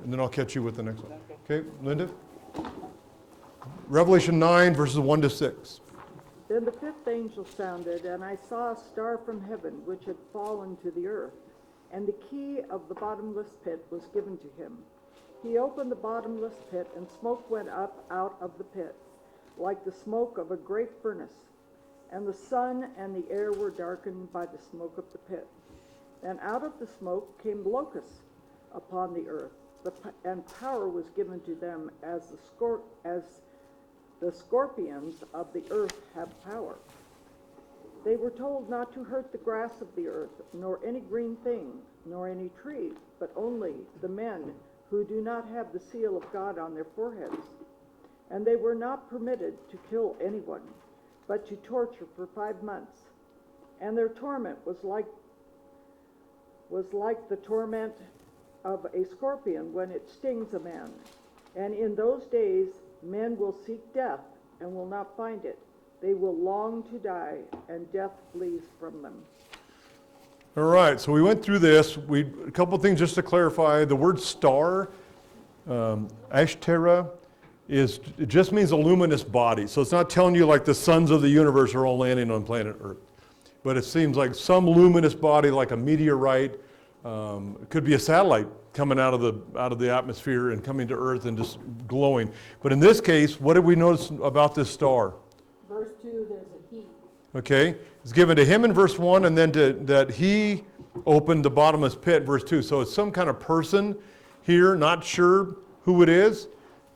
and then I'll catch you with the next one. Okay, Linda? Revelation 9, verses 1 to 6. Then the fifth angel sounded, and I saw a star from heaven, which had fallen to the earth, and the key of the bottomless pit was given to him. He opened the bottomless pit, and smoke went up out of the pit, like the smoke of a great furnace. And the sun and the air were darkened by the smoke of the pit. And out of the smoke came locusts upon the earth, and power was given to them as the scorpions of the earth have power. They were told not to hurt the grass of the earth, nor any green thing, nor any tree, but only the men who do not have the seal of God on their foreheads. And they were not permitted to kill anyone, but to torture for 5 months. And their torment was like the torment of a scorpion when it stings a man. And in those days men will seek death and will not find it. They will long to die, and death flees from them. All right, so we went through this. A couple things just to clarify. The word star, Ashtera, it just means a luminous body. So it's not telling you like the suns of the universe are all landing on planet Earth. But it seems like some luminous body, like a meteorite. It could be a satellite coming out of the atmosphere and coming to Earth and just glowing. But in this case, what did we notice about this star? Verse 2, there's a he. Okay, it's given to him in verse 1, and then that he opened the bottomless pit, verse 2. So it's some kind of person here, not sure who it is,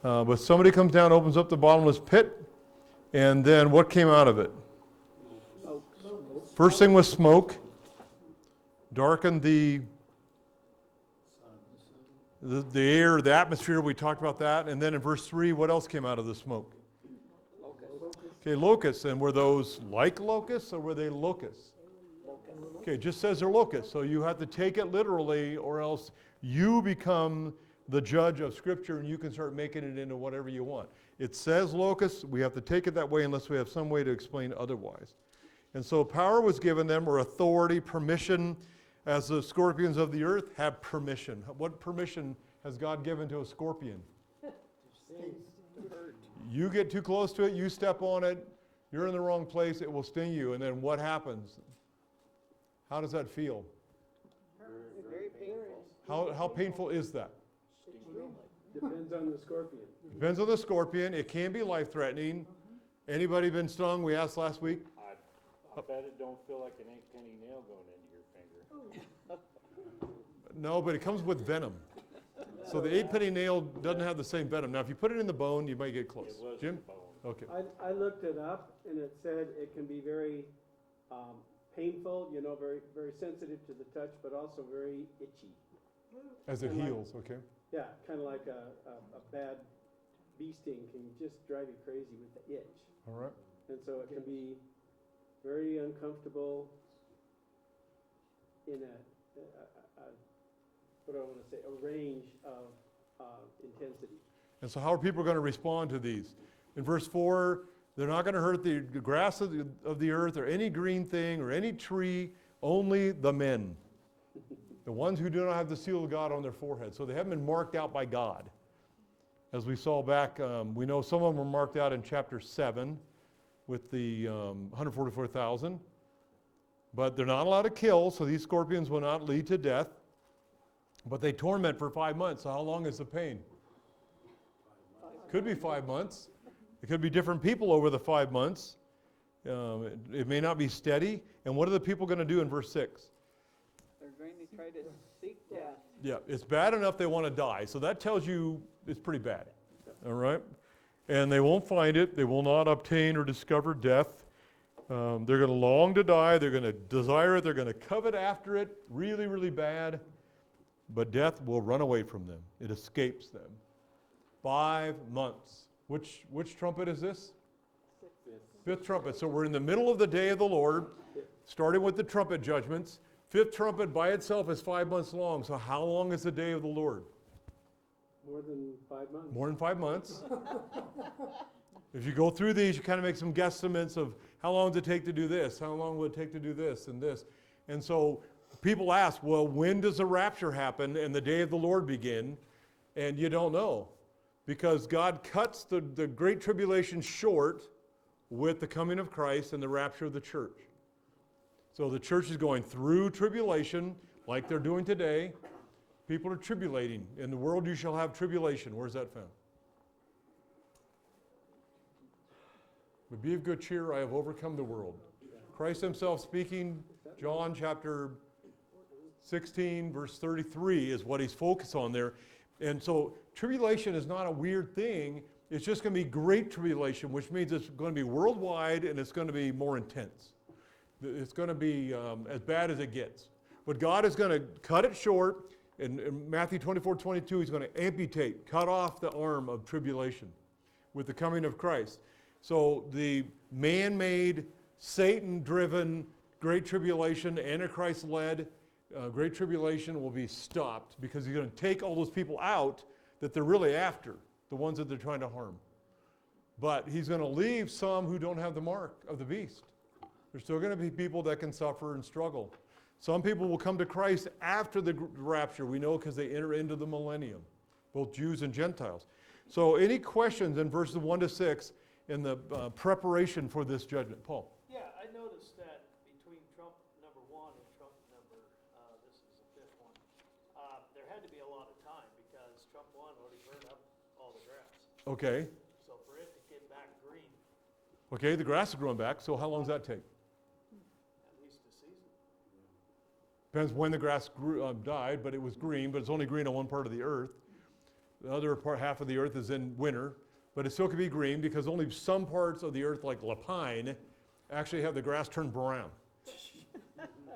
but somebody comes down, opens up the bottomless pit, and then what came out of it? First thing was smoke, darkened the air, the atmosphere, we talked about that, and then in verse 3, what else came out of the smoke? Okay, locusts, and were those like locusts, or were they locusts? Okay, it just says they're locusts, so you have to take it literally, or else you become the judge of Scripture, and you can start making it into whatever you want. It says locusts, we have to take it that way unless we have some way to explain otherwise. And so power was given them, or authority, permission, as the scorpions of the earth have permission. What permission has God given to a scorpion? You get too close to it, you step on it, you're in the wrong place, it will sting you. And then what happens? How does that feel? Very painful. How painful is that? Depends on the scorpion. Depends on the scorpion. It can be life-threatening. Anybody been stung? We asked last week. I bet it don't feel like an 8-penny nail going into your finger. No, but it comes with venom. So the 8-penny nail doesn't have the same venom. Now, if you put it in the bone, you might get close. It was Jim? the bone. Okay. I looked it up, and it said it can be very painful, very, very sensitive to the touch, but also very itchy. As it And like- heals, okay. Yeah, kind of like a bad bee sting can just drive you crazy with the itch. All right. And so it can be very uncomfortable in what do I want to say, a range of intensity. And so how are people going to respond to these? In verse 4, they're not going to hurt the grass of the earth or any green thing or any tree, only the men. The ones who do not have the seal of God on their forehead. So they haven't been marked out by God. As we saw back, we know some of them were marked out in chapter 7 with the 144,000. But they're not allowed to kill, so these scorpions will not lead to death. But they torment for 5 months. So how long is the pain? Could be 5 months. It could be different people over the 5 months. It may not be steady. And what are the people going to do in verse 6? They're going to try to seek death. Yeah, it's bad enough they want to die. So that tells you it's pretty bad. All right? And they won't find it. They will not obtain or discover death. They're going to long to die. They're going to desire it. They're going to covet after it really, really bad. But death will run away from them. It escapes them. 5 months. Which trumpet is this? Fifth trumpet. So we're in the middle of the day of the Lord, starting with the trumpet judgments. Fifth trumpet by itself is 5 months long. So how long is the day of the Lord? More than 5 months. More than 5 months. If you go through these, you kind of make some guesstimates of how long does it take to do this? How long will it take to do this and this? And so people ask, well, when does the rapture happen and the day of the Lord begin? And you don't know, because God cuts the Great Tribulation short with the coming of Christ and the rapture of the church. So the church is going through tribulation like they're doing today. People are tribulating. In the world you shall have tribulation. Where's that found? But be of good cheer, I have overcome the world. Christ himself speaking, John chapter 16, verse 33 is what he's focused on there. And so tribulation is not a weird thing. It's just going to be great tribulation, which means it's going to be worldwide and it's going to be more intense. It's going to be as bad as it gets. But God is going to cut it short. In Matthew 24:22, he's going to amputate, cut off the arm of tribulation with the coming of Christ. So the man-made, Satan-driven Great Tribulation, Antichrist-led Great Tribulation will be stopped because he's going to take all those people out that they're really after, the ones that they're trying to harm. But he's going to leave some who don't have the mark of the beast. There's still going to be people that can suffer and struggle. Some people will come to Christ after the rapture, we know, because they enter into the millennium, both Jews and Gentiles. So any questions in verses 1 to 6 in the preparation for this judgment? Paul. Yeah, I noticed that between Trump number 1 and Trump number, this is the fifth one, there had to be a lot of time because Trump 1 already burned up all the grass. Okay. So for it to get back green, Okay, the grass is growing back, so how long does that take? at least a season. Depends when the grass died, but it was green, but it's only green on one part of the earth. The other part, half of the earth is in winter, but it still can be green because only some parts of the earth, like Lapine, actually have the grass turn brown.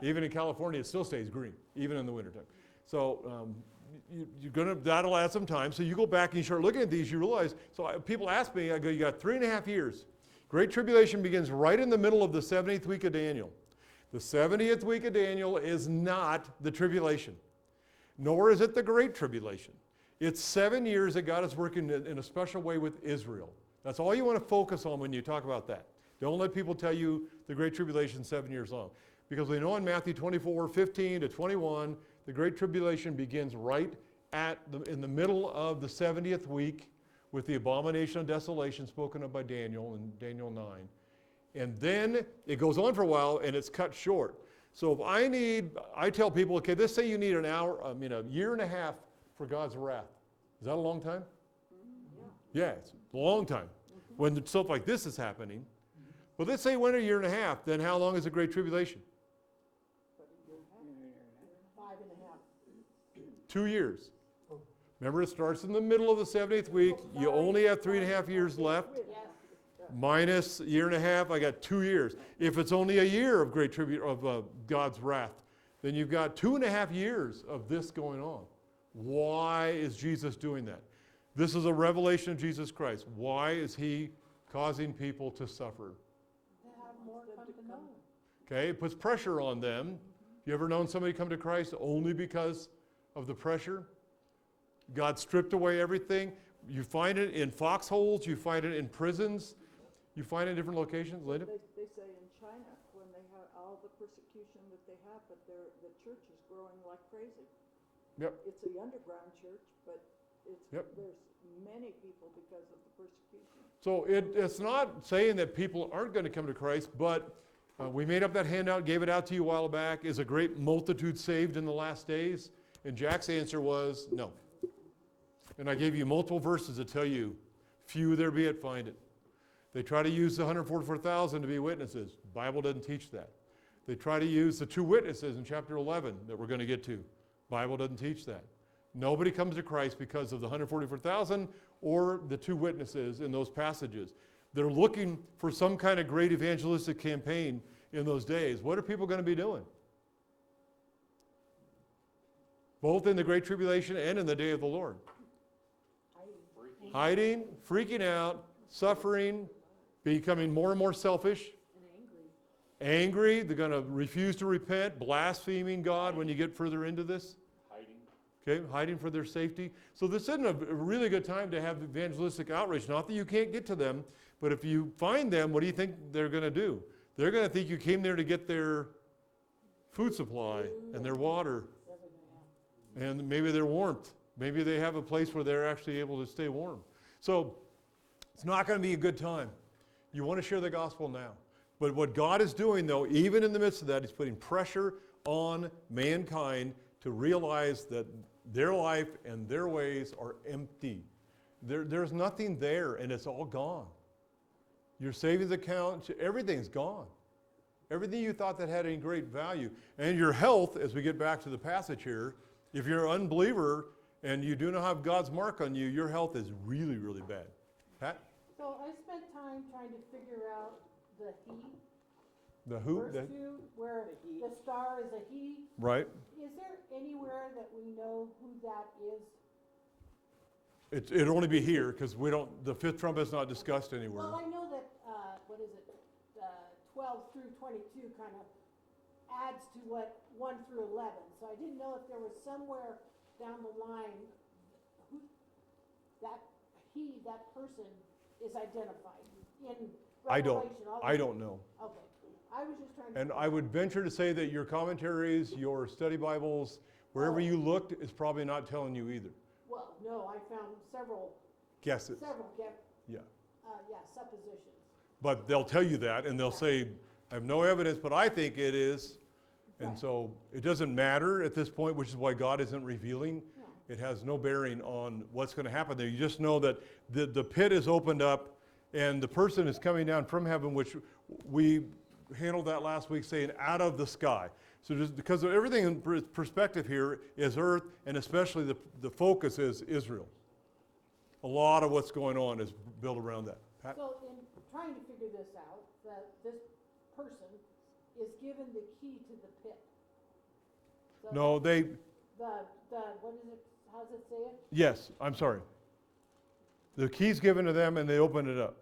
Even in California, it still stays green, even in the wintertime. So that'll add some time. So you go back and you start looking at these, you realize, people ask me, I go, you got 3.5 years. Great Tribulation begins right in the middle of the 70th week of Daniel. The 70th week of Daniel is not the tribulation, nor is it the Great Tribulation. It's 7 years that God is working in a special way with Israel. That's all you want to focus on when you talk about that. Don't let people tell you the Great Tribulation is 7 years long. Because we know in Matthew 24:15 to 21, the Great Tribulation begins right in the middle of the 70th week with the abomination of desolation spoken of by Daniel in Daniel 9. And then it goes on for a while and it's cut short. So if I tell people, okay, let's say you need a year and a half for God's wrath. Is that a long time? Yeah, it's a long time when stuff like this is happening. But let's say when a year and a half, then how long is the Great Tribulation? 5.5. 2 years. Remember, it starts in the middle of the 70th week. You only have 3.5 years left. Minus a year and a half, I got 2 years. If it's only a year of God's wrath, then you've got 2.5 years of this going on. Why is Jesus doing that? This is a revelation of Jesus Christ. Why is he causing people to suffer? To have more fun to know. Okay, it puts pressure on them. You ever known somebody come to Christ only because of the pressure? God stripped away everything. You find it in foxholes, you find it in prisons, you find it in different locations. Linda? They say in China, when they have all the persecution that they have, but the church is growing like crazy. Yep. It's the underground church, but Yep. there's many people because of the persecution. So it's not saying that people aren't going to come to Christ, but we made up that handout, gave it out to you a while back. Is a great multitude saved in the last days? And Jack's answer was no. And I gave you multiple verses that tell you, few there be that find it. They try to use the 144,000 to be witnesses. The Bible doesn't teach that. They try to use the 2 witnesses in chapter 11 that we're going to get to. The Bible doesn't teach that. Nobody comes to Christ because of the 144,000 or the 2 witnesses in those passages. They're looking for some kind of great evangelistic campaign in those days. What are people going to be doing? Both in the Great Tribulation and in the day of the Lord. Hiding, freaking out, suffering, becoming more and more selfish. Angry. They're going to refuse to repent, blaspheming God when you get further into this. Okay, hiding for their safety. So this isn't a really good time to have evangelistic outreach. Not that you can't get to them, but if you find them, what do you think they're going to do? They're going to think you came there to get their food supply and their water and maybe their warmth. Maybe they have a place where they're actually able to stay warm. So it's not going to be a good time. You want to share the gospel now. But what God is doing, though, even in the midst of that, He's putting pressure on mankind to realize that their life and their ways are empty. There's nothing there, and it's all gone. Your savings account, everything's gone. Everything you thought that had any great value. And your health, as we get back to the passage here, if you're an unbeliever and you do not have God's mark on you, your health is really, really bad. Pat? So I spent time trying to figure out the he. The who? Verse 2, where the star is a he. Right. Is there anywhere that we know who that is? It'd only be here because the fifth trumpet is not discussed anywhere. Well, I know that, 12 through 22 kind of adds to what 1 through 11. So I didn't know if there was somewhere down the line who that person is identified in Revelation. I don't know. Okay. I was just trying to. And I would venture to say that your commentaries, your study Bibles, wherever you looked, is probably not telling you either. Well, no, I found several Guesses. Yeah. Suppositions. But they'll tell you that, and they'll say, I have no evidence, but I think it is. And Right. so it doesn't matter at this point, which is why God isn't revealing. No. It has no bearing on what's going to happen there. You just know that the pit is opened up, and the person is coming down from heaven, which we handled that last week, saying out of the sky. So just because of everything in perspective here is earth, and especially the focus is Israel. A lot of what's going on is built around that. Pat? So in trying to figure this out, that this person is given the key to the pit. So No, they, what is it, how does it say it? yes, I'm sorry. The key's given to them and they open it up.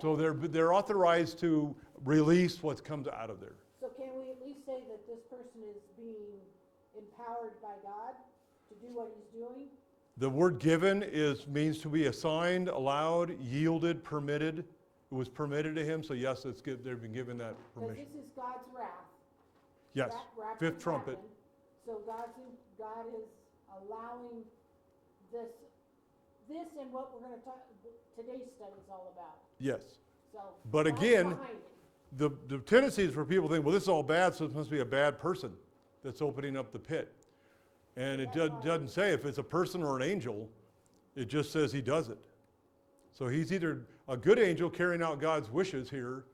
So they're authorized to release what comes out of there. So can we at least say that this person is being empowered by God to do what he's doing? The word given means to be assigned, allowed, yielded, permitted. It was permitted to him, so yes, they've been given that Because permission. this is God's wrath. Yes, Rapture fifth trumpet. happened. So God is allowing this and what we're going to talk, today's study is all about. Yes. So. But God's again, behind it. The tendency is for people to think, well, this is all bad, so it must be a bad person that's opening up the pit. And it doesn't say if it's a person or an angel, it just says he does it. So he's either a good angel carrying out God's wishes here,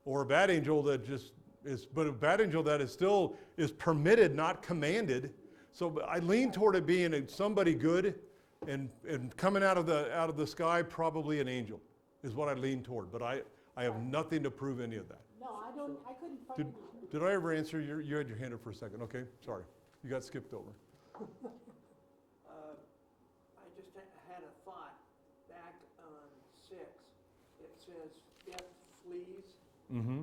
or a bad angel that just is, but a bad angel that is still is permitted, not commanded. So I lean toward it being somebody good and coming out of the sky, probably an angel, is what I lean toward. But I have nothing to prove any of that. No, I couldn't find Did, anything. did I ever answer you had your hand up for a second? Okay, sorry. You got skipped over. I just had a thought, back on 6, it says death flees. Mm-hmm.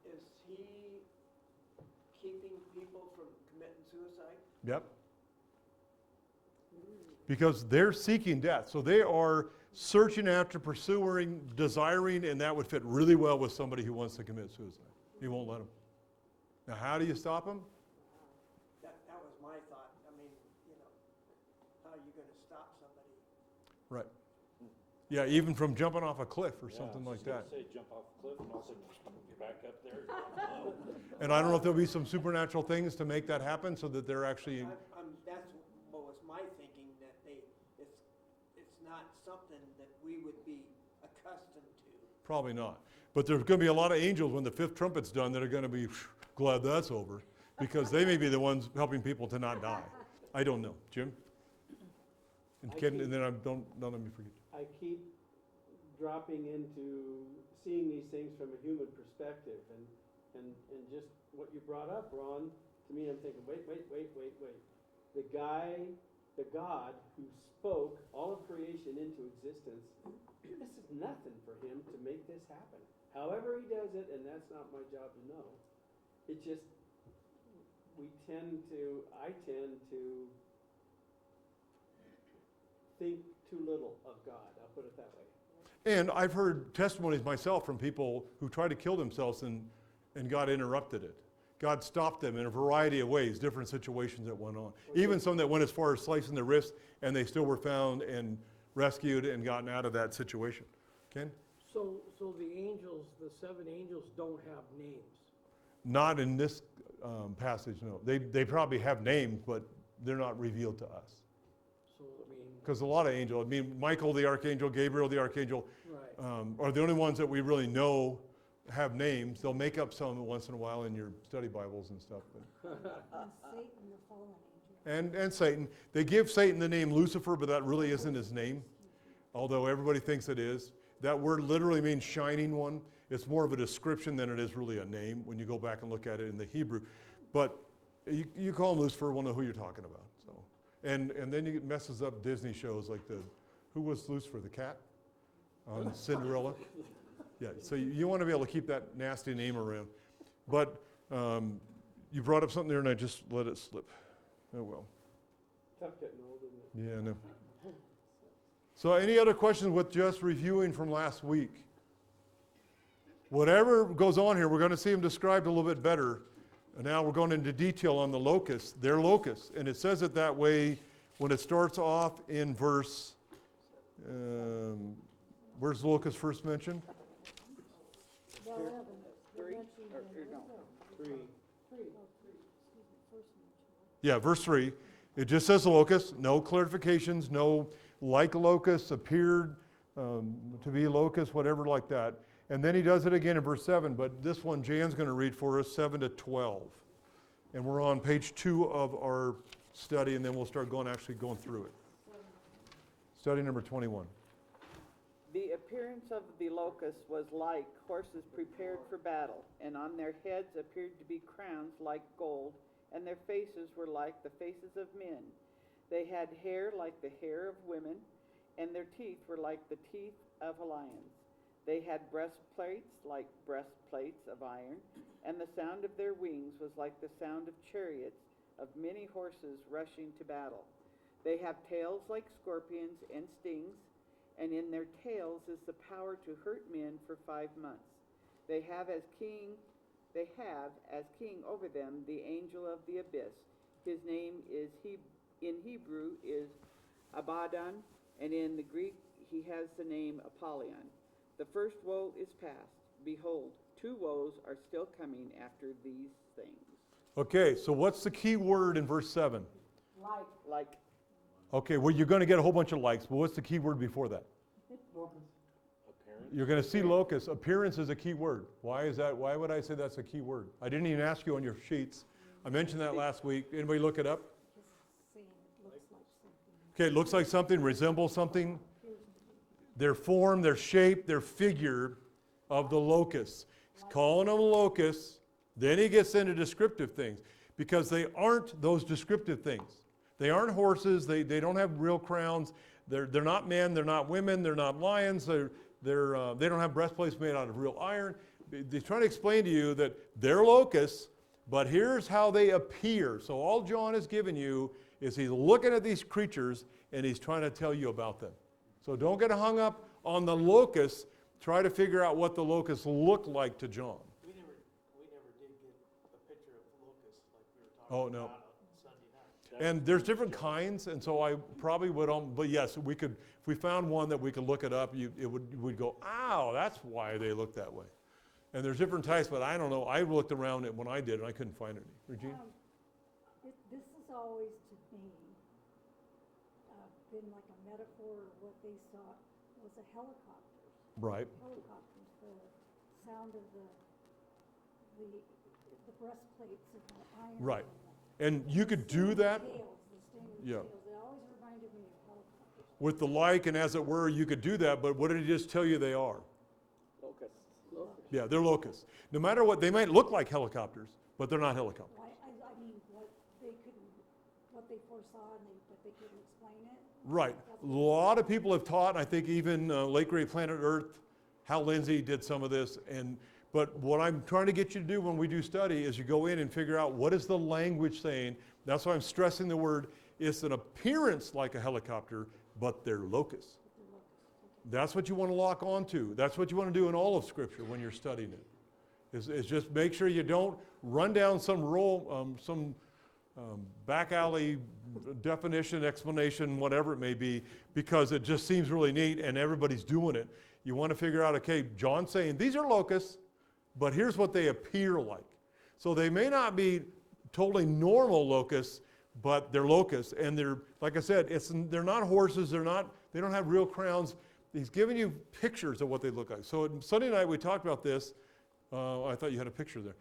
Is he keeping people from committing suicide? Yep. Because they're seeking death. So they are searching after, pursuing, desiring, and that would fit really well with somebody who wants to commit suicide. He won't let them. Now, how do you stop them? That was my thought. I mean, how are you gonna stop somebody? Right. Yeah, even from jumping off a cliff or Yeah, something I was like just that. gonna say, jump off a cliff and all of a sudden, get back up there. And I don't know if there'll be some supernatural things to make that happen so that they're actually, That's what was my thinking, that it's not something that we would be accustomed to. probably not. But there's going to be a lot of angels when the fifth trumpet's done that are going to be glad that's over because they may be the ones helping people to not die. I don't know. Jim? And Ken, and then don't let me forget. I keep dropping into seeing these things from a human perspective, and just what you brought up, Ron, to me, I'm thinking, wait. The God who spoke all of creation into existence, this is nothing for him to make this happen. However he does it, and that's not my job to know. It just, I tend to think too little of God, I'll put it that way. And I've heard testimonies myself from people who tried to kill themselves and God interrupted it. God stopped them in a variety of ways, different situations that went on. Even some that went as far as slicing their wrists, and they still were found and rescued and gotten out of that situation. Ken? So the angels, the 7 angels don't have names. Not in this passage, no. They probably have names, but they're not revealed to us. So, I mean, Because a lot of angels, I mean, Michael the archangel, Gabriel the archangel, right. are the only ones that we really know have names. They'll make up some once in a while in your study Bibles and stuff. But. And Satan, the fallen angel. And Satan. They give Satan the name Lucifer, but that really isn't his name, although everybody thinks it is. That word literally means shining one. It's more of a description than it is really a name when you go back and look at it in the Hebrew. But you call him Lucifer, we'll know who you're talking about. So, and then it messes up Disney shows like who was Lucifer, the cat on Cinderella? Yeah, so you want to be able to keep that nasty name around. But you brought up something there and I just let it slip. Oh well. Tough getting old, isn't it? Yeah, I know. So any other questions with just reviewing from last week? Whatever goes on here, we're going to see them described a little bit better. And now we're going into detail on the locusts. They're locusts. And it says it that way when it starts off in verse, where's the locust first mentioned? Well, 11, they're 3, mentioned or in no, 3. 3, excuse me, first mention. Yeah, verse 3. It just says locusts, no clarifications, no like locusts, appeared to be locusts, whatever like that. And then he does it again in verse 7, but this one Jan's going to read for us, 7 to 12. And we're on page 2 of our study, and then we'll start actually going through it. Study number 21. the appearance of the locusts was like horses prepared for battle, and on their heads appeared to be crowns like gold, and their faces were like the faces of men. They had hair like the hair of women, and their teeth were like the teeth of lions. They had breastplates like breastplates of iron, and the sound of their wings was like the sound of chariots of many horses rushing to battle. They have tails like scorpions and stings, and in their tails is the power to hurt men for 5 months. They have as king over them the angel of the abyss. His name is in Hebrew is Abaddon, and in the Greek he has the name Apollyon. The first woe is past. Behold, 2 woes are still coming after these things. Okay, so what's the key word in verse 7? Like Okay, well, you're going to get a whole bunch of likes, but what's the key word before that? Apparent. You're going to see locust. Appearance is a key word. Why is that? Why would I say that's a key word? I didn't even ask you on your sheets. I mentioned that last week. Anybody look it up? Saying it looks like something. Okay, it looks like something, resembles something. Their form, their shape, their figure of the locusts. He's calling them locusts. Then he gets into descriptive things because they aren't those descriptive things. They aren't horses. They don't have real crowns. They're not men. They're not women. They're not lions. They don't have breastplates made out of real iron. They're trying to explain to you that they're locusts, but here's how they appear. So all John has given you is he's looking at these creatures and he's trying to tell you about them. So don't get hung up on the locusts. Try to figure out what the locusts look like to John. We never did get a picture of locusts like we were Oh, talking no. about on Sunday night. And there's different kinds, and so I probably would, but yes, we could, if we found one that we could look it up, we'd go, ow, that's why they look that way. And there's different types, but I don't know. I looked around it when I did, and I couldn't find any. Regine? This has always, to me, been like a metaphor of what they saw was a helicopter. Right. Helicopters, the sound of the breastplates of the iron. Right. on them. And you could do that Tails, the stainless Yeah. tails, it always reminded me of helicopters. with the like, and as it were, you could do that, but what did he just tell you they are? locusts. Yeah, they're locusts. No matter what, they might look like helicopters, but they're not helicopters. I mean, what they foresaw, but they couldn't explain it. Right. A lot of people have taught, and I think even Late Great Planet Earth, Hal Lindsey did some of this. But what I'm trying to get you to do when we do study is you go in and figure out what is the language saying. That's why I'm stressing the word. It's an appearance like a helicopter, but they're locusts. That's what you want to lock onto. That's what you want to do in all of Scripture when you're studying it. Is just make sure you don't run down some back alley definition, explanation, whatever it may be, because it just seems really neat and everybody's doing it. You want to figure out, okay, John's saying these are locusts, but here's what they appear like. So they may not be totally normal locusts, but they're locusts, and they're, like I said, they're not horses, they don't have real crowns. He's giving you pictures of what they look like. So Sunday night we talked about this. I thought you had a picture there.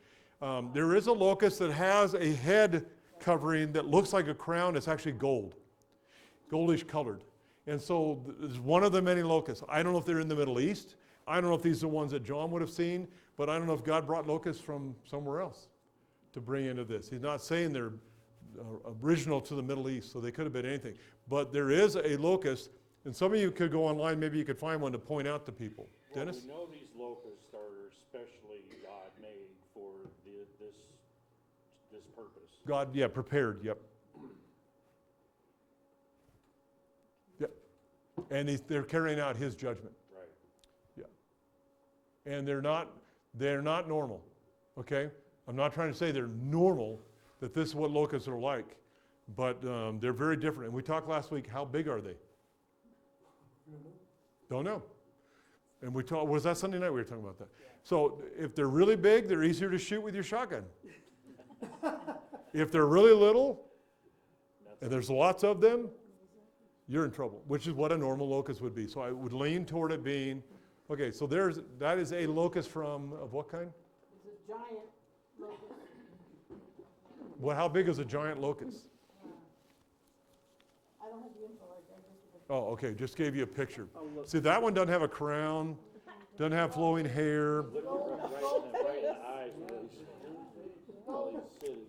There is a locust that has a head covering that looks like a crown. It's actually gold, goldish colored. And so there's one of the many locusts. I don't know if they're in the Middle East. I don't know if these are the ones that John would have seen, but I don't know if God brought locusts from somewhere else to bring into this. He's not saying they're original to the Middle East, so they could have been anything. But there is a locust, and some of you could go online, maybe you could find one to point out to people. Well, Dennis? we know these locusts are specially God-made for this purpose. God, yeah, prepared, yep. Yep. And they're carrying out his judgment. Right. Yeah. And they're not normal, okay? I'm not trying to say they're normal, that this is what locusts are like, but they're very different. And we talked last week, how big are they? Don't know. And we talked, was that Sunday night we were talking about that? So if they're really big, they're easier to shoot with your shotgun. If they're really little, and there's lots of them, you're in trouble, which is what a normal locust would be. So I would lean toward it being, okay, so that is a locust of what kind? It's a giant locust. Well, how big is a giant locust? I don't have the info right there. Oh, okay, just gave you a picture. Oh, look. See, that one doesn't have a crown, doesn't have flowing hair. Look right in the eyes, while he's sitting.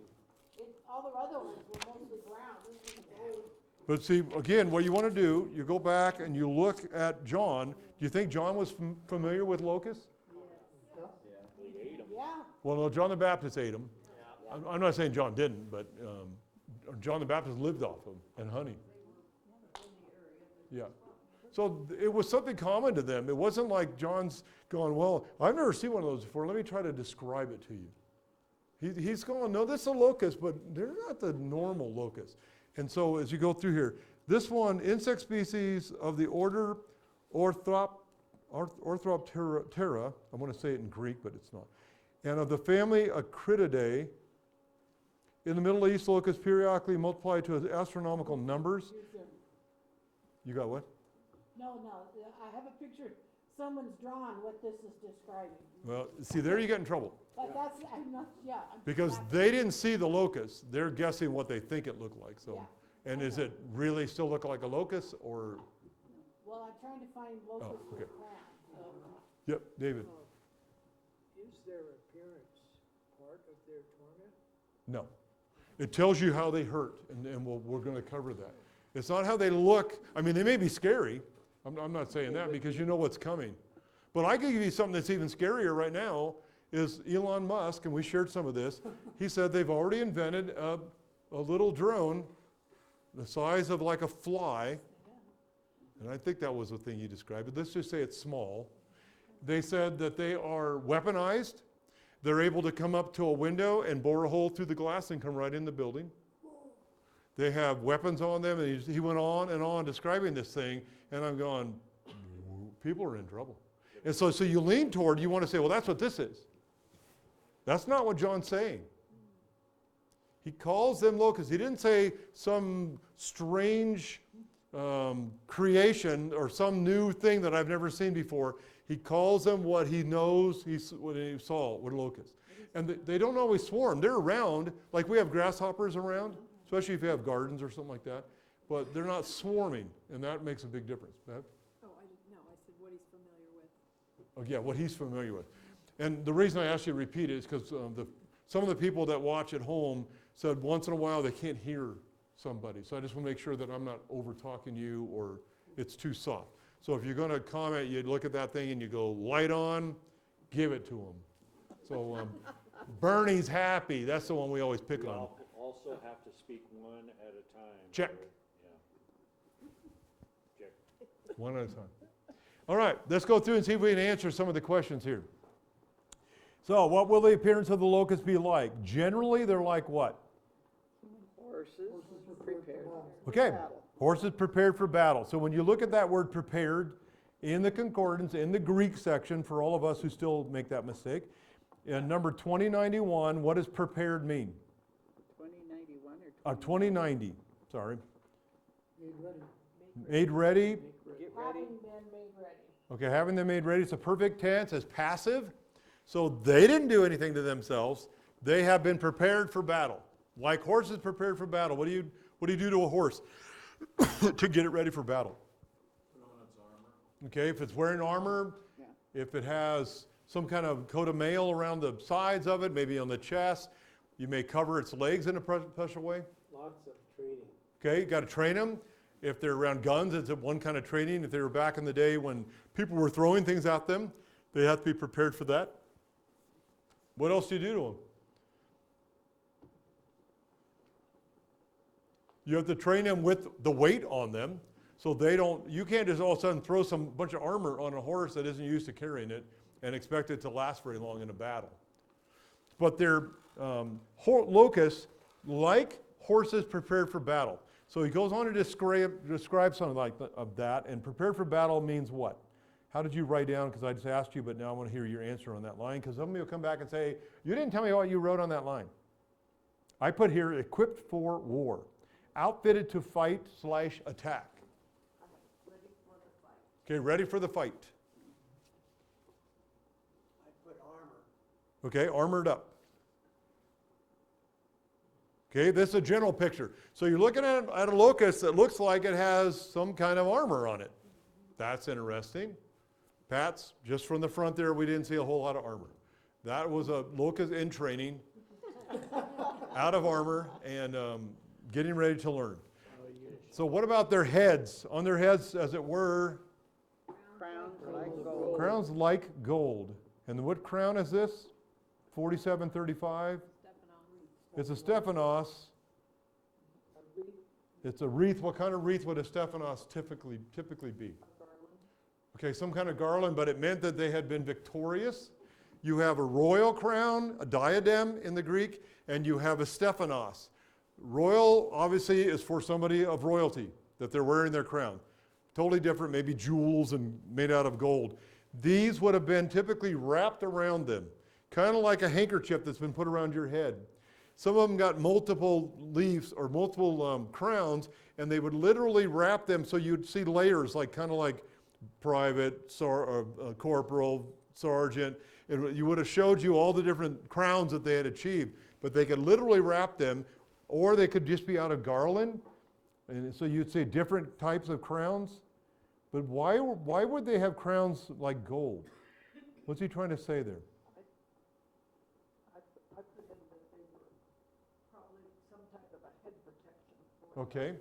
All the other ones were mostly brown. This was gold. But see, again, what you want to do, you go back and you look at John. Do you think John was familiar with locusts? He ate them. Yeah. Well, no, John the Baptist ate them. I'm not saying John didn't, but John the Baptist lived off them and honey. Yeah. So it was something common to them. It wasn't like John's going, well, I've never seen one of those before. Let me try to describe it to you. He's going, no, this is a locust, but they're not the normal locust. And so as you go through here, this one, insect species of the order Orthoptera, I'm going to say it in Greek, but it's not, and of the family Acrididae. In the Middle East, locusts periodically multiply to astronomical numbers. You got what? No, I have a picture. Someone's drawn what this is describing. Well, see, there you get in trouble. But that's, I'm not, yeah. Because they didn't see the locust. They're guessing what they think it looked like. So, Yeah. and is it really still look like a locust or? Well, I'm trying to find locusts okay. with crowns. So. Yep, David. Is their appearance part of their torment? No. It tells you how they hurt, and we're going to cover that. It's not how they look. I mean, they may be scary. I'm not saying that because you know what's coming. But I can give you something that's even scarier right now is Elon Musk, and we shared some of this. He said they've already invented a little drone the size of like a fly. And I think that was the thing he described. But let's just say it's small. They said that they are weaponized. They're able to come up to a window and bore a hole through the glass and come right in the building. They have weapons on them, and he went on and on describing this thing, and I'm going, people are in trouble. And so you lean toward, you want to say, well, that's what this is. That's not what John's saying. He calls them locusts. He didn't say some strange creation or some new thing that I've never seen before. He calls them what he knows what he saw, what locusts. And they don't always swarm. They're around, like we have grasshoppers around, especially if you have gardens or something like that. But they're not swarming, and that makes a big difference. Bev? Oh, I didn't know. I said what he's familiar with. Oh, yeah, what he's familiar with. And the reason I asked you to repeat it is because some of the people that watch at home said once in a while they can't hear somebody. So I just want to make sure that I'm not over-talking you or it's too soft. So if you're going to comment, you look at that thing and you go, light on, give it to them. So Bernie's happy. That's the one we always pick on. Also have to speak one at a time. Check. Yeah. Check. One at a time. All right, let's go through and see if we can answer some of the questions here. So what will the appearance of the locust be like? Generally, they're like what? Horses prepared for Okay, battle. horses prepared for battle. So when you look at that word prepared in the concordance, in the Greek section, for all of us who still make that mistake, in number 2091, what does prepared mean? 2091 or 2090, sorry. Made ready. Made ready. get ready. Having been made ready. Okay, having them made ready. It's a perfect tense as passive. So they didn't do anything to themselves. They have been prepared for battle. Like horses prepared for battle. What do you do to a horse to get it ready for battle? Put on its armor. Okay, if it's wearing armor, Yeah. if it has some kind of coat of mail around the sides of it, maybe on the chest, you may cover its legs in a special way. Lots of training. Okay, you got to train them. If they're around guns, it's one kind of training. If they were back in the day when people were throwing things at them, they have to be prepared for that. What else do you do to them? You have to train them with the weight on them, so they don't. You can't just all of a sudden throw some bunch of armor on a horse that isn't used to carrying it and expect it to last very long in a battle. But they're locusts, like horses prepared for battle. So he goes on to describe something like of that. And prepared for battle means what? How did you write down? Because I just asked you, but now I want to hear your answer on that line. Because somebody will come back and say, you didn't tell me what you wrote on that line. I put here, equipped for war. Outfitted to fight/attack. Okay, ready for the fight. I put armor. Okay, armored up. Okay, this is a general picture. So you're looking at a locust that looks like it has some kind of armor on it. That's interesting. Pat's, just from the front there, we didn't see a whole lot of armor. That was a locust in training, out of armor, and getting ready to learn. So what about their heads? On their heads, as it were, Crowns like gold. crowns like gold. And what crown is this? 4735? It's a Stephanos. It's a wreath. What kind of wreath would a Stephanos typically be? Okay, some kind of garland, but it meant that they had been victorious. You have a royal crown, a diadem in the Greek, and you have a Stephanos. Royal, obviously, is for somebody of royalty, that they're wearing their crown. Totally different, maybe jewels and made out of gold. These would have been typically wrapped around them, kind of like a handkerchief that's been put around your head. Some of them got multiple leaves or multiple crowns, and they would literally wrap them so you'd see layers, like kind of like private, corporal, sergeant. And you would have showed you all the different crowns that they had achieved, but they could literally wrap them, or they could just be out of garland. And so you'd see different types of crowns. But why would they have crowns like gold? What's he trying to say there? I put in that they were probably some type of a head protection Okay.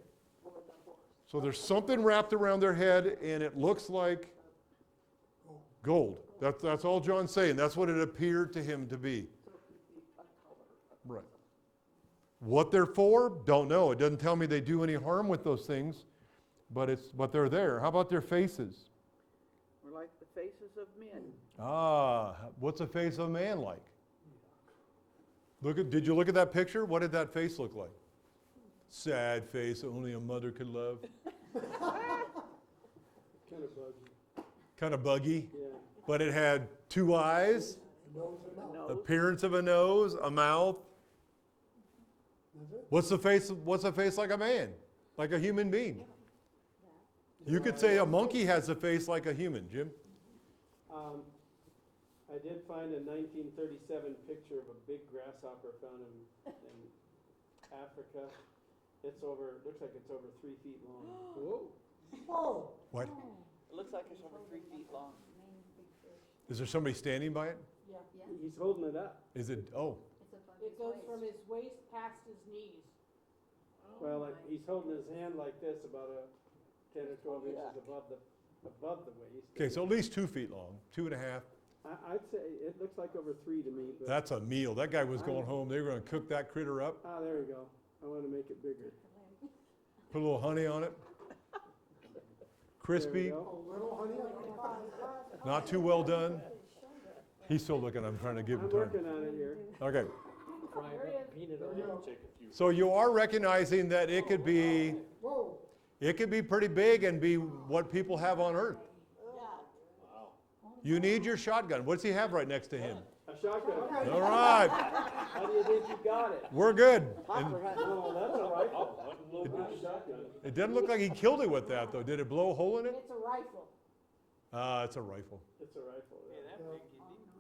for the horse. So there's something wrapped around their head, and it looks like gold. That's all John's saying. That's what it appeared to him to be. Right. What they're for, don't know. It doesn't tell me they do any harm with those things, but they're there. How about their faces? We're like the faces of men. What's a face of a man like? Did you look at that picture? What did that face look like? Sad face only a mother could love. Kind of buggy. Kind of buggy, Yeah. but it had two eyes, Nose and mouth. Nose. appearance of a nose, a mouth. That's it. What's a face like a man? Like a human being? You could say a monkey has a face like a human, Jim. I did find a 1937 picture of a big grasshopper found in Africa. Looks like it's over 3 feet long. Whoa. Whoa. What? It looks like it's over 3 feet long. Is there somebody standing by it? He's holding it up. Is it, oh, It goes from his waist past his knees. Well, he's holding his hand like this, about 10 or 12 inches above the waist. okay, so at least 2 feet long, 2.5. I'd say it looks like over 3 to me. But That's a meal. That guy was going home. They were going to cook that critter up, there we go. I want to make it bigger. put a little honey on it. There we Crispy, go. A little honey on the not too well done. He's still looking, I'm trying to give I'm him time. working on it here. Okay, Fry it up, peanut oil. Take a few. so you are recognizing that it could be pretty big and be what people have on Earth. Wow. You need your shotgun. What's he have right next to him? A shotgun. All right, How do you think you got it? we're good. And No, that's a rifle. That's a shotgun. it doesn't look like he killed it with that, though. Did it blow a hole in it? It's a rifle. It's a rifle. It's a rifle. Yeah, that big,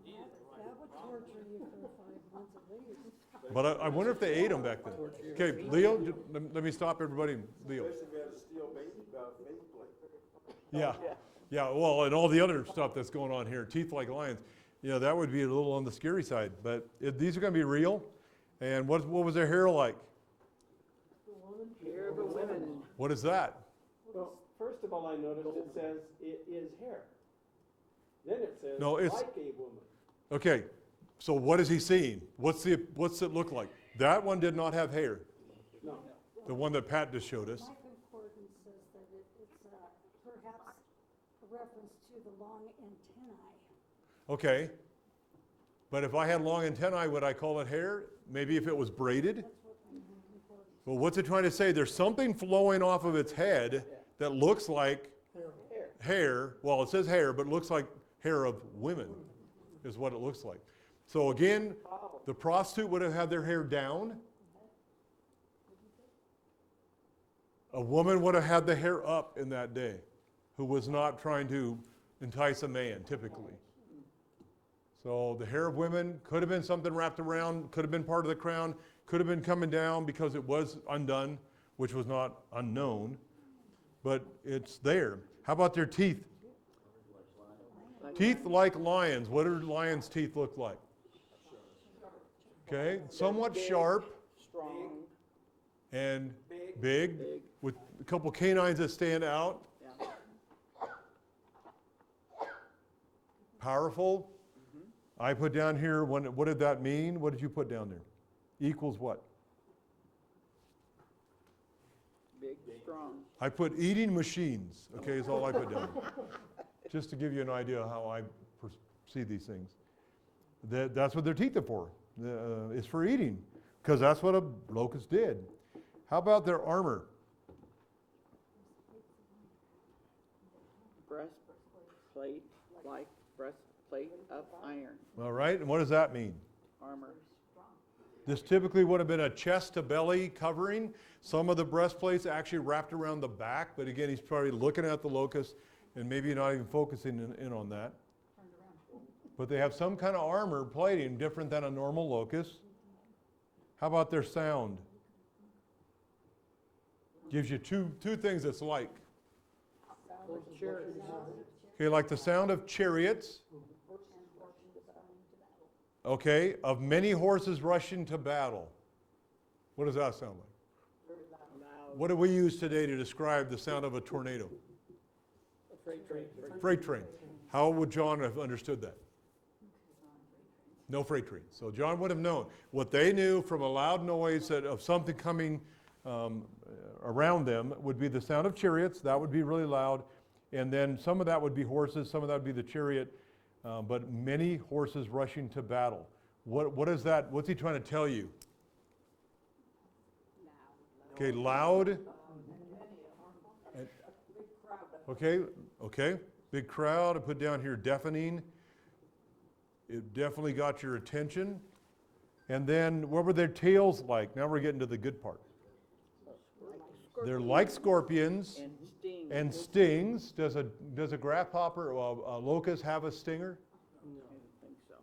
you needed the That would torture you for 5 months at least. But I wonder if they ate them back then. Okay, Leo, let me stop everybody. Leo. Yeah, yeah, well, and all the other stuff that's going on here, teeth like lions, that would be a little on the scary side. But these are going to be real. And what was their hair like? Hair of a woman. What is that? Well, first of all, I noticed it says it is hair. Then it says No, it's- like a woman. Okay, so what is he seeing? What's it look like? That one did not have hair. No. The one that Pat just showed us. My concordance says that it's perhaps a reference to the long antennae. Okay. But if I had long antennae, would I call it hair? Maybe if it was braided? Well, what's it trying to say? There's something flowing off of its head that looks like hair. Well, it says hair, but it looks like hair of women is what it looks like. So again, the prostitute would have had their hair down. A woman would have had the hair up in that day, who was not trying to entice a man, typically. So the hair of women could have been something wrapped around, could have been part of the crown, could have been coming down because it was undone, which was not unknown, but it's there. How about their teeth? Teeth like lions. What do lions' teeth look like? Okay, somewhat sharp Strong. and big, with a couple canines that stand out. Yeah. Powerful. I put down here, what did that mean? What did you put down there? Equals what? Big, strong. I put eating machines, okay, is all I put down. Just to give you an idea how I see these things. That's what their teeth are for, is for eating, because that's what a locust did. How about their armor? Breastplate, like breastplate of iron. All right, and what does that mean? Armor. This typically would have been a chest to belly covering. Some of the breastplates actually wrapped around the back, but again, he's probably looking at the locust and maybe not even focusing in on that. But they have some kind of armor plating different than a normal locust. How about their sound? Gives you two things it's like. Okay, like the sound of chariots. Okay, of many horses rushing to battle. What does that sound like? What do we use today to describe the sound of a tornado? Freight train. How would John have understood that? No freight train. So John would have known. What they knew from a loud noise of something coming around them would be the sound of chariots. That would be really loud. And then some of that would be horses. Some of that would be the chariot. But many horses rushing to battle. What is that? What's he trying to tell you? Okay, loud. Okay, big crowd. I put down here deafening. It definitely got your attention. And then what were their tails like? Now we're getting to the good part. They're like scorpions And stings. and stings. Does a grasshopper or a locust have a stinger? I don't think so.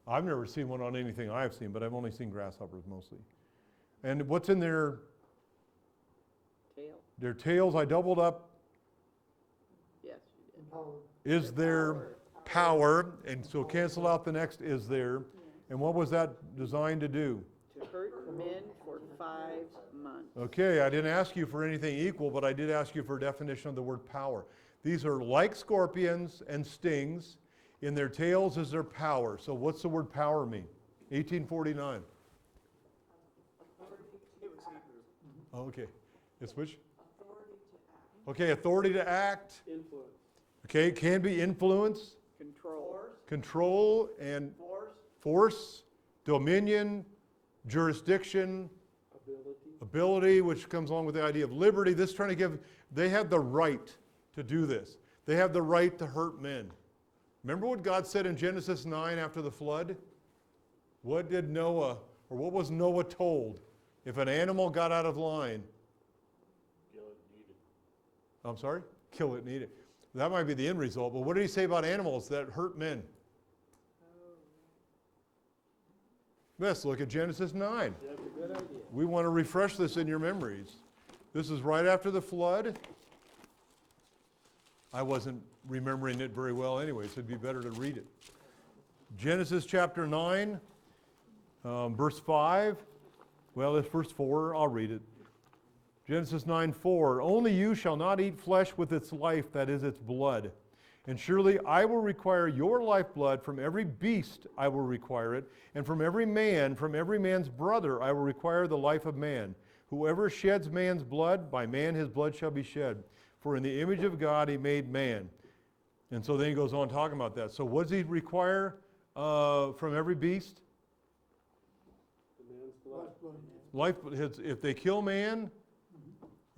I've never seen one on anything I've seen, but I've only seen grasshoppers mostly. And what's in their Tail. tails? I doubled up. Yes, you did. Is their power, and so cancel out the next is there. And what was that designed to do? To hurt men for 5 months. Okay, I didn't ask you for anything equal, but I did ask you for a definition of the word power. These are like scorpions and stings. In their tails is their power. So what's the word power mean? 1849. Okay. It's which? Okay, authority to act. Influence. Okay, it can be influence. Control. control and force, dominion, jurisdiction, ability, which comes along with the idea of liberty. This is trying to give, they have the right to do this. They have the right to hurt men. Remember what God said in Genesis 9 after the flood? What did Noah, or what was Noah told? If an animal got out of line, Kill it, and eat it. I'm sorry? Kill it and eat it. That might be the end result, but what did he say about animals that hurt men? Let's look at Genesis 9. That's a good idea. We want to refresh this in your memories. This is right after the flood. I wasn't remembering it very well anyway, so it'd be better to read it. Genesis chapter 9, verse 5. Well, it's verse 4. I'll read it. Genesis 9:4. Only you shall not eat flesh with its life, that is its blood. And surely I will require your lifeblood from every beast, I will require it, and from every man's brother, I will require the life of man. Whoever sheds man's blood, by man his blood shall be shed. For in the image of God he made man. And so then he goes on talking about that. So what does he require from every beast? The man's blood. Life, if they kill man,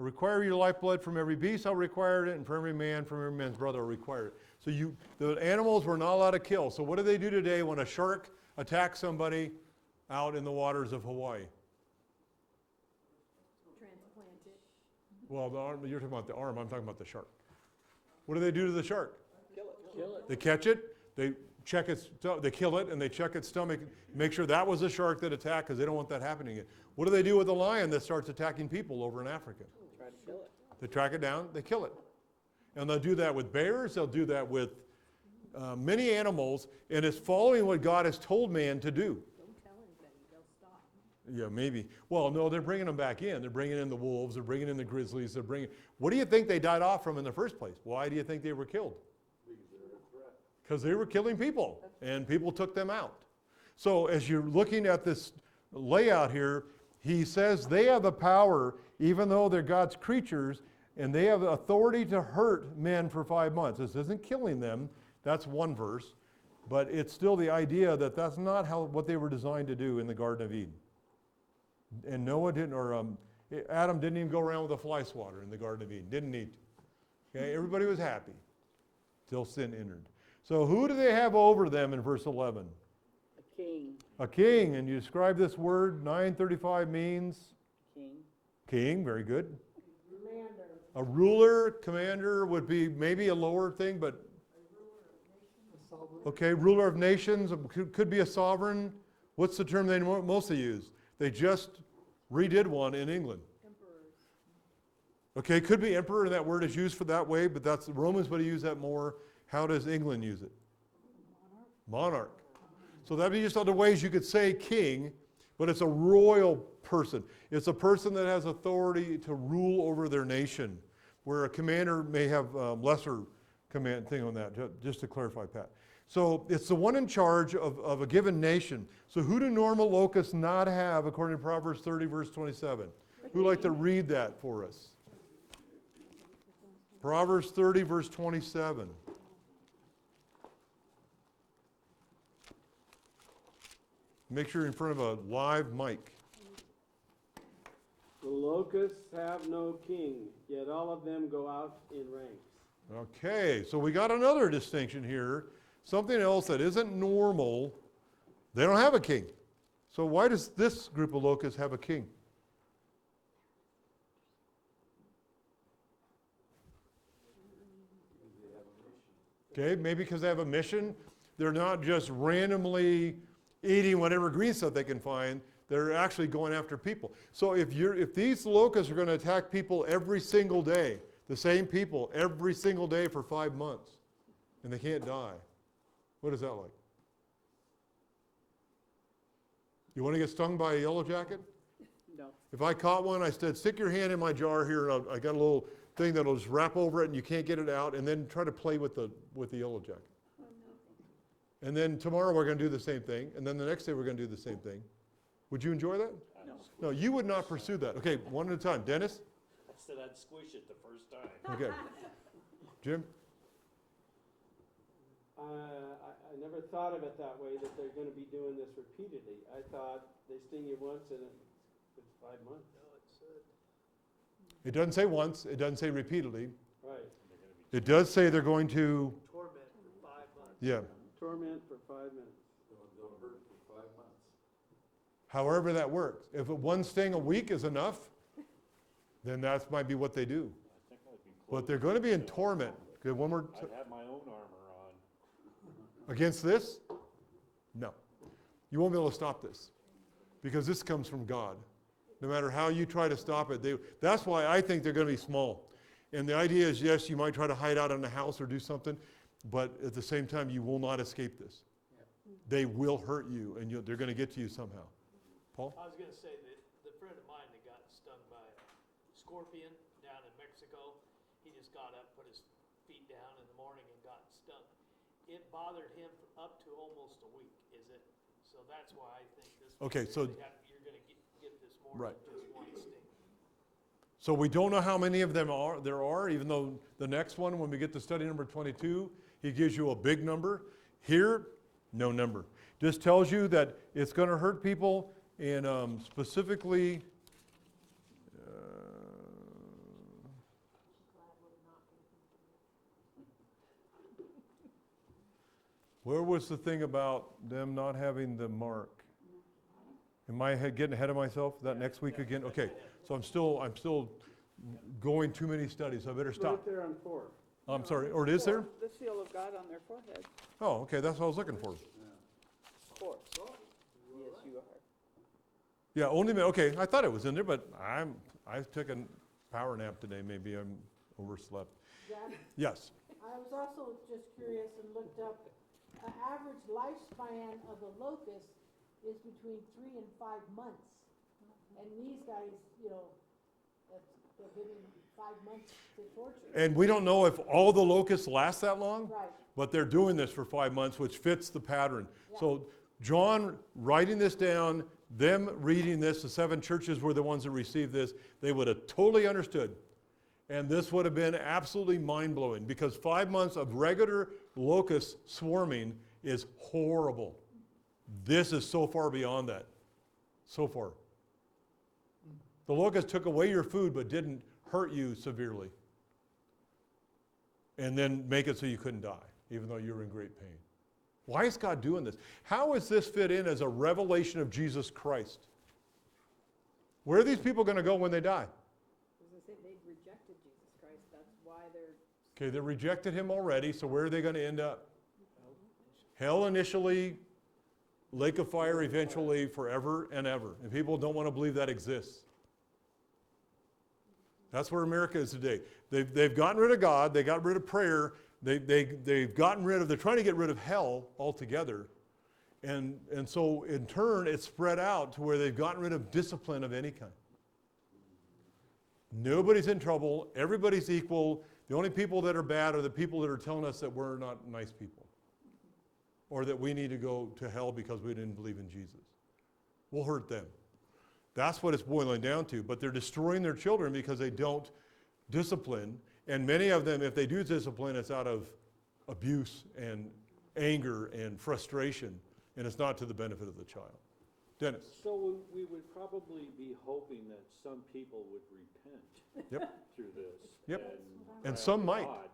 I require your lifeblood from every beast, I'll require it, and from every man's brother, I'll require it. So the animals were not allowed to kill. So what do they do today when a shark attacks somebody out in the waters of Hawaii? Transplant it. Well, the arm, you're talking about the arm, I'm talking about the shark. What do they do to the shark? Kill it. They catch it, they check its, they kill it, and they check its stomach, make sure that was a shark that attacked, because they don't want that happening again. What do they do with a lion that starts attacking people over in Africa? Try to kill it. They track it down, they kill it. And they'll do that with bears, they'll do that with many animals, and it's following what God has told man to do. Don't tell anybody, they'll stop. Yeah, maybe. Well, no, they're bringing them back in. They're bringing in the wolves, they're bringing in the grizzlies, they're bringing... What do you think they died off from in the first place? Why do you think they were killed? Because they were killing people, and people took them out. So as you're looking at this layout here, he says they have the power, even though they're God's creatures, and they have the authority to hurt men for 5 months. This isn't killing them. That's one verse. But it's still the idea that that's not what they were designed to do in the Garden of Eden. And Noah didn't, or Adam didn't even go around with a fly swatter in the Garden of Eden. Didn't need to. Okay? Everybody was happy till sin entered. So who do they have over them in verse 11? A king. A king. And you describe this word, 935 means? King. King, very good. Commander. A ruler, commander would be maybe a lower thing, but okay, ruler of nations, could be a sovereign. What's the term they mostly use? They just redid one in England. Emperors. Okay, could be emperor, and that word is used for that way, but that's the Romans would use that more. How does England use it? Monarch. So that'd be just other ways you could say king, but it's a royal person. It's a person that has authority to rule over their nation, where a commander may have lesser command thing on that, just to clarify, Pat. So it's the one in charge of a given nation. So who do normal locusts not have, according to Proverbs 30, verse 27? Who'd like to read that for us? Proverbs 30, verse 27. Make sure you're in front of a live mic. The locusts have no king, yet all of them go out in ranks. Okay, so we got another distinction here. Something else that isn't normal. They don't have a king. So why does this group of locusts have a king? Okay, maybe because they have a mission. They're not just randomly eating whatever green stuff they can find. They're actually going after people. So if these locusts are going to attack people every single day, the same people every single day for 5 months, and they can't die, what is that like? You want to get stung by a yellow jacket? No. If I caught one, I said, stick your hand in my jar here, and I got a little thing that'll just wrap over it, and you can't get it out, and then try to play with the yellow jacket. And then tomorrow we're going to do the same thing, and then the next day we're going to do the same thing. Would you enjoy that? No. No, you would not pursue that. Okay, one at a time. Dennis? I said I'd squish it the first time. Okay. Jim? I never thought of it that way, that they're gonna be doing this repeatedly. I thought they sting you once and it's 5 months. No, it said, It doesn't say once, it doesn't say repeatedly. Right, It does say they're going to, torment for 5 months. yeah, torment for 5 minutes. however that works. If one sting a week is enough, then that might be what they do. I think I'd be close. But they're going to be in torment. Okay, one more, I'd have my own armor on. against this? No. You won't be able to stop this because this comes from God. No matter how you try to stop it, that's why I think they're going to be small. And the idea is, yes, you might try to hide out in the house or do something, but at the same time, you will not escape this. They will hurt you, and they're going to get to you somehow. Paul? I was gonna say that the friend of mine that got stung by a scorpion down in Mexico, he just got up, put his feet down in the morning and got stung. It bothered him for up to almost a week, is it? So that's why I think this. Okay, so- You're gonna get this more Right. than just one sting. So we don't know how many of them there are, even though the next one, when we get to study number 22, he gives you a big number. Here, no number. Just tells you that it's going to hurt people, and specifically, where was the thing about them not having the mark? Am I getting ahead of myself? Is that next week again? Okay, so I'm still going too many studies, so I better Right stop. there on 4. I'm sorry, or it is there? The seal of God on their forehead. Oh, okay, that's what I was looking for. Four. Yes, you are. Yeah, okay, I thought it was in there, but I took a power nap today, maybe I'm overslept. Jack, Yes, I was also just curious and looked up, the average lifespan of a locust is between 3 and 5 months. And these guys, they're giving 5 months to torture. and we don't know if all the locusts last that long, Right, but they're doing this for 5 months, which fits the pattern. So John writing this down, them reading this, the 7 churches were the ones that received this, they would have totally understood. And this would have been absolutely mind-blowing because 5 months of regular locust swarming is horrible. This is so far beyond that. So far. The locust took away your food but didn't hurt you severely. And then make it so you couldn't die, even though you were in great pain. Why is God doing this? How does this fit in as a revelation of Jesus Christ? Where are these people going to go when they die? As I say, they've rejected Jesus Christ, that's why they're, Okay, they rejected him already, so where are they going to end up? Hell initially, lake of fire eventually, forever and ever. And people don't want to believe that exists. That's where America is today. They've gotten rid of God, they got rid of prayer, they've gotten rid of, they're trying to get rid of hell altogether. And so in turn, it's spread out to where they've gotten rid of discipline of any kind. Nobody's in trouble, everybody's equal. The only people that are bad are the people that are telling us that we're not nice people. Or that we need to go to hell because we didn't believe in Jesus. We'll hurt them. That's what it's boiling down to. But they're destroying their children because they don't discipline. And many of them, if they do discipline, it's out of abuse and anger and frustration. And it's not to the benefit of the child. Dennis. So we would probably be hoping that some people would repent Yep. through this. Yep. And cry some out to might. God.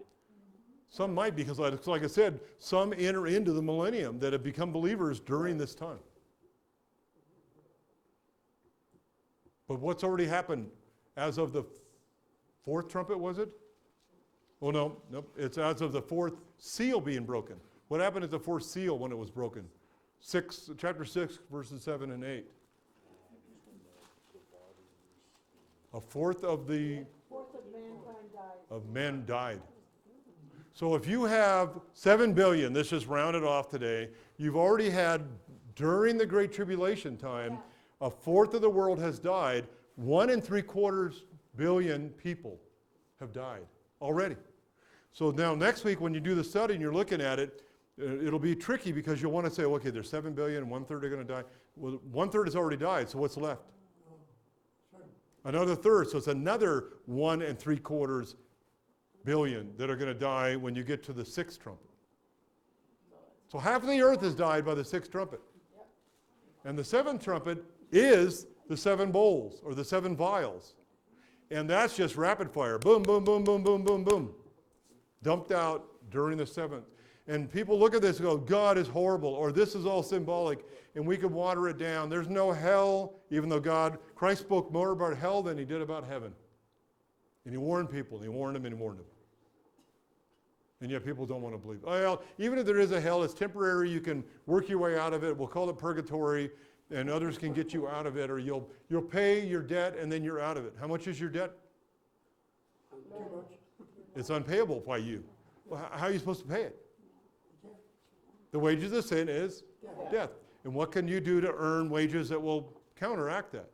Some might, because like I said, some enter into the millennium that have become believers during this time. But what's already happened as of the 4th trumpet, was it? Oh, no, nope. It's as of the 4th seal being broken. What happened at the 4th seal when it was broken? Chapter 6, verses 7 and 8. A fourth of fourth of mankind died. men died. So if you have 7 billion, this just rounded off today, you've already had, during the Great Tribulation time, a fourth of the world has died. 1 3/4 billion people have died already. So now next week when you do the study and you're looking at it, it'll be tricky because you'll want to say, okay, there's 7 billion, 1/3 are going to die. Well, 1/3 has already died, so what's left? Another third, so it's another 1 3/4 billion that are going to die when you get to the 6th trumpet. So half of the earth has died by the sixth trumpet. And the seventh trumpet is the seven bowls or the seven vials. And that's just rapid fire. Boom, boom, boom, boom, boom, boom, boom. Dumped out during the seventh. And people look at this and go, God is horrible, or this is all symbolic, and we could water it down. There's no hell, even though Christ spoke more about hell than he did about heaven. And he warned people, and he warned them, and he warned them. And yet people don't want to believe. Well, even if there is a hell, it's temporary. You can work your way out of it. We'll call it purgatory, and others can get you out of it, or you'll pay your debt, and then you're out of it. How much is your debt? Too much. It's unpayable by you. Well, how are you supposed to pay it? The wages of sin is death. And what can you do to earn wages that will counteract that?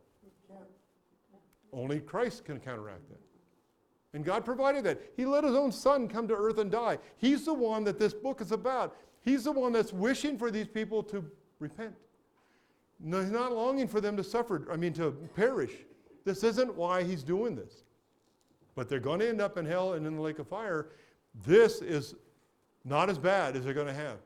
Only Christ can counteract that. And God provided that. He let his own son come to earth and die. He's the one that this book is about. He's the one that's wishing for these people to repent. No, he's not longing for them to to perish. This isn't why he's doing this. But they're going to end up in hell and in the lake of fire. This is not as bad as they're going to have.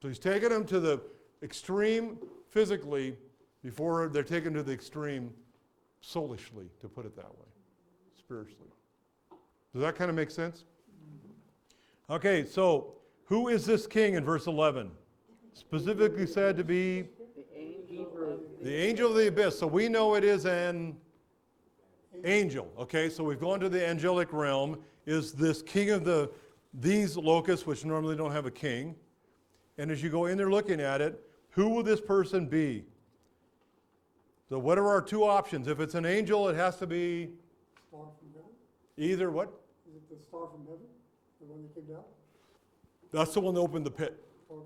So he's taken them to the extreme physically before they're taken to the extreme soulishly, to put it that way, spiritually. Does that kind of make sense? Okay, so who is this king in verse 11? Specifically said to be the angel of the abyss. So we know it is an angel. Okay, so we've gone to the angelic realm. Is this king of these locusts, which normally don't have a king? And as you go in there looking at it, who will this person be? So what are our two options? If it's an angel, it has to be Star from heaven? either what? Is it the star from heaven? The one that came down? That's the one that opened the pit. Okay.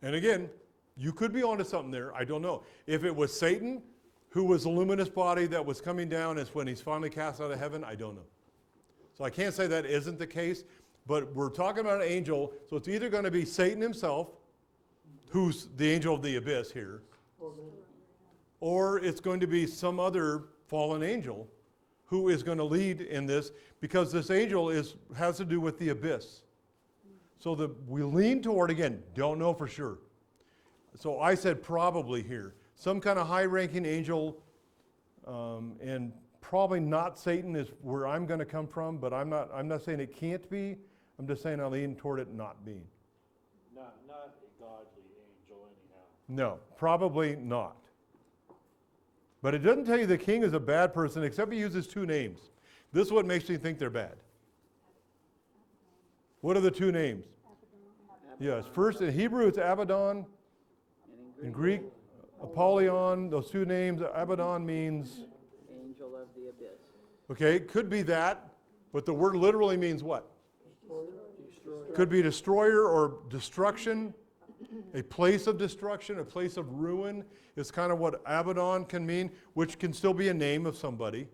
And again, you could be onto something there. I don't know. If it was Satan, who was the luminous body that was coming down as when he's finally cast out of heaven, I don't know. So I can't say that isn't the case, but we're talking about an angel, so it's either going to be Satan himself, who's the angel of the abyss here, Okay. or it's going to be some other fallen angel who is going to lead in this, because this angel has to do with the abyss. So we lean toward, again, don't know for sure. So I said probably here. Some kind of high-ranking angel, and probably not Satan is where I'm going to come from, but I'm not saying it can't be. I'm just saying I lean toward it not being. Not a godly angel anyhow. No, probably not. But it doesn't tell you the king is a bad person, except he uses two names. This is what makes me think they're bad. What are the two names? Yes, first in Hebrew it's Abaddon. In Greek, Apollyon. Those two names, Abaddon means... Angel of the abyss. Okay, could be that, but the word literally means what? Could be destroyer or destruction, a place of destruction, a place of ruin is kind of what Abaddon can mean, which can still be a name of somebody.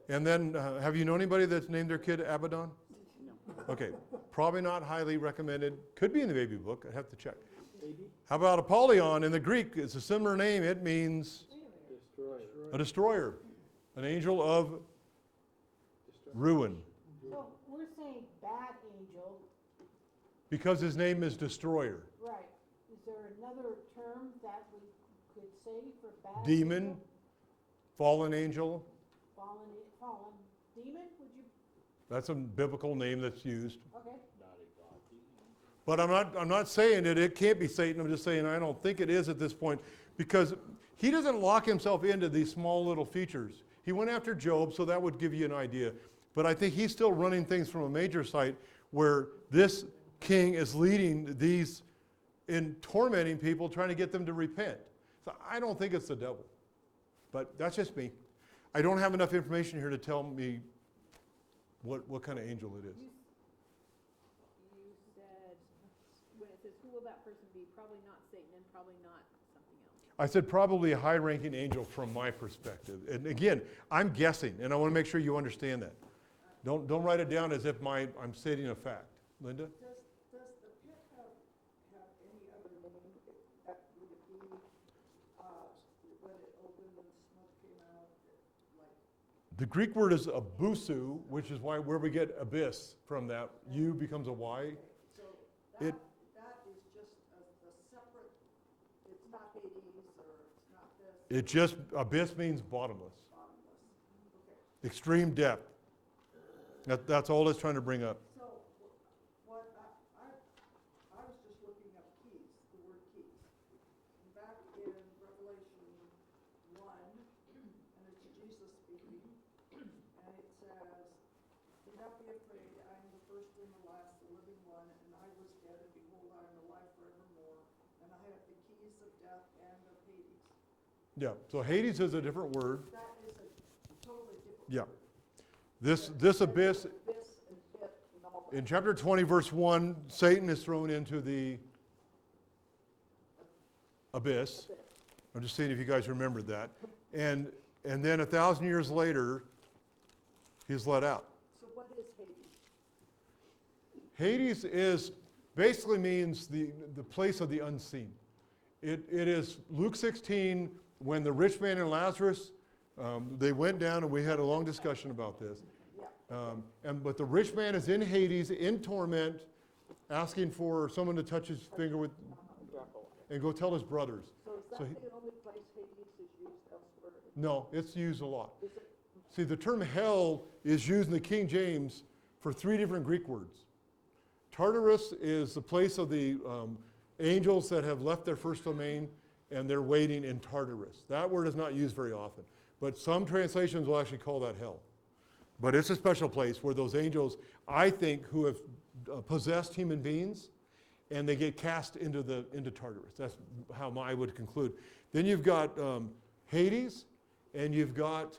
And then, have you known anybody that's named their kid Abaddon? No. Okay, probably not highly recommended. Could be in the baby book, I'd have to check. How about Apollyon in the Greek? It's a similar name. It means a destroyer, an angel of ruin. So we're saying bad angel, Because his name is destroyer. right? Is there another term that we could say for bad? Demon, angel? fallen angel. Fallen demon, would you, That's a biblical name that's used. okay? But I'm not saying that it can't be Satan. I'm just saying I don't think it is at this point, because he doesn't lock himself into these small little features. He went after Job, so that would give you an idea. But I think he's still running things from a major site where this king is leading these in tormenting people, trying to get them to repent. So I don't think it's the devil. But that's just me. I don't have enough information here to tell me what kind of angel it is. You said, when it says, who will that person be? Probably not Satan and probably not something else. I said probably a high-ranking angel from my perspective. And again, I'm guessing, and I want to make sure you understand that. Don't write it down as if I'm stating a fact. Linda? Does the pit have any other name? Would it be, when it opened and smoke came out, like? The Greek word is abusu, which is where we get abyss from that. U becomes a Y. So It- that is just a separate, it's not Hades or it's not this, It just, abyss means bottomless, bottomless. Okay. extreme depth. That's all it's trying to bring up. So what I was just looking up keys, the word keys. And back in Revelation 1, and it's Jesus speaking, and it says, "Do not be afraid, I am the first and the last, the living one, and I was dead, and behold, I am alive forevermore, and I have the keys of death and of Hades." Yeah, so Hades is a different word. That is a totally different Yeah. word. This abyss, Abyss and pit and all that. in chapter 20, verse 1, Satan is thrown into the abyss. I'm just seeing if you guys remembered that. And then 1,000 years later, he's let out. So what is Hades? Hades basically means the place of the unseen. It is Luke 16, when the rich man and Lazarus, they went down, and we had a long discussion about this. But the rich man is in Hades, in torment, asking for someone to touch his finger with, and go tell his brothers. So is that So he- the only place Hades is used elsewhere? No, it's used a lot. Is it? See, the term hell is used in the King James for 3 different Greek words. Tartarus is the place of the angels that have left their first domain, and they're waiting in Tartarus. That word is not used very often, but some translations will actually call that hell. But it's a special place where those angels, I think, who have possessed human beings, and they get cast into Tartarus. That's how I would conclude. Then you've got Hades, and you've got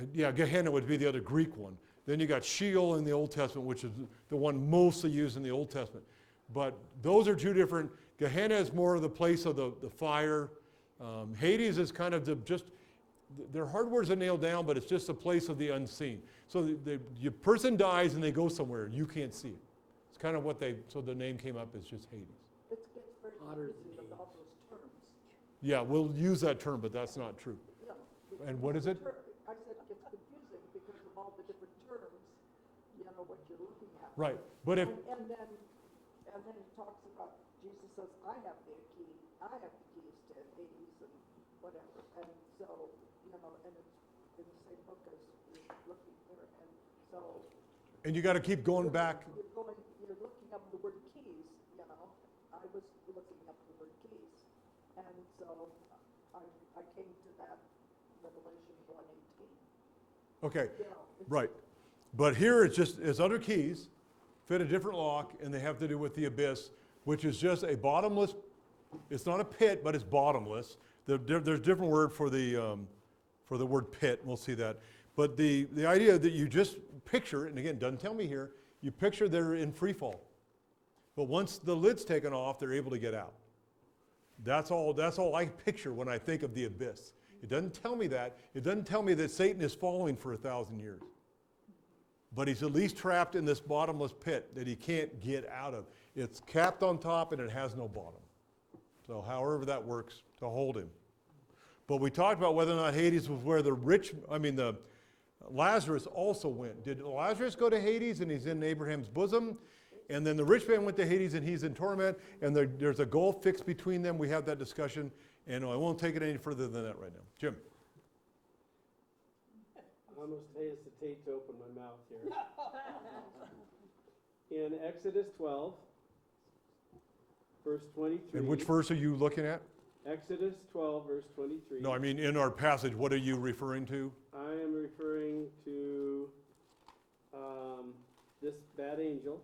Gehenna? Gehenna would be the other Greek one. Then you got Sheol in the Old Testament, which is the one mostly used in the Old Testament. But those are 2 different. Gehenna is more of the place of the fire. Hades is kind of they're hard words to nail down, but it's just a place of the unseen. So the person dies and they go somewhere, you can't see it. It's kind of so the name came up as just Hades. It gets very confusing with all those terms. Yeah, we'll use that term, but that's not true. No, And what is it? I said it gets confusing because of all the different terms, what you're looking at. Right, but if, And then he talks about, Jesus says, I have the keys to Hades and whatever. And so, and it's in the same book as you're looking there. And so and you got to keep going back. you're looking up the word keys, I was looking up the word keys. And so I came to that Revelation 1:18. Okay, It's- right. But here it's other keys, fit a different lock, and they have to do with the abyss, which is just a bottomless, it's not a pit, but it's bottomless. There's a different word for the word pit, we'll see that. But the idea that you just picture, and again, doesn't tell me here, you picture they're in free fall. But once the lid's taken off, they're able to get out. That's all I picture when I think of the abyss. It doesn't tell me that. It doesn't tell me that Satan is falling for 1,000 years. But he's at least trapped in this bottomless pit that he can't get out of. It's capped on top and it has no bottom. So however that works to hold him. But we talked about whether or not Hades was where the Lazarus also went. Did Lazarus go to Hades and he's in Abraham's bosom? And then the rich man went to Hades and he's in torment, and there's a gulf fixed between them. We had that discussion, and I won't take it any further than that right now. Jim? I almost hesitate to open my mouth here. In Exodus 12, verse 23. And which verse are you looking at? Exodus 12, verse 23. No, I mean in our passage, what are you referring to? I am referring to this bad angel.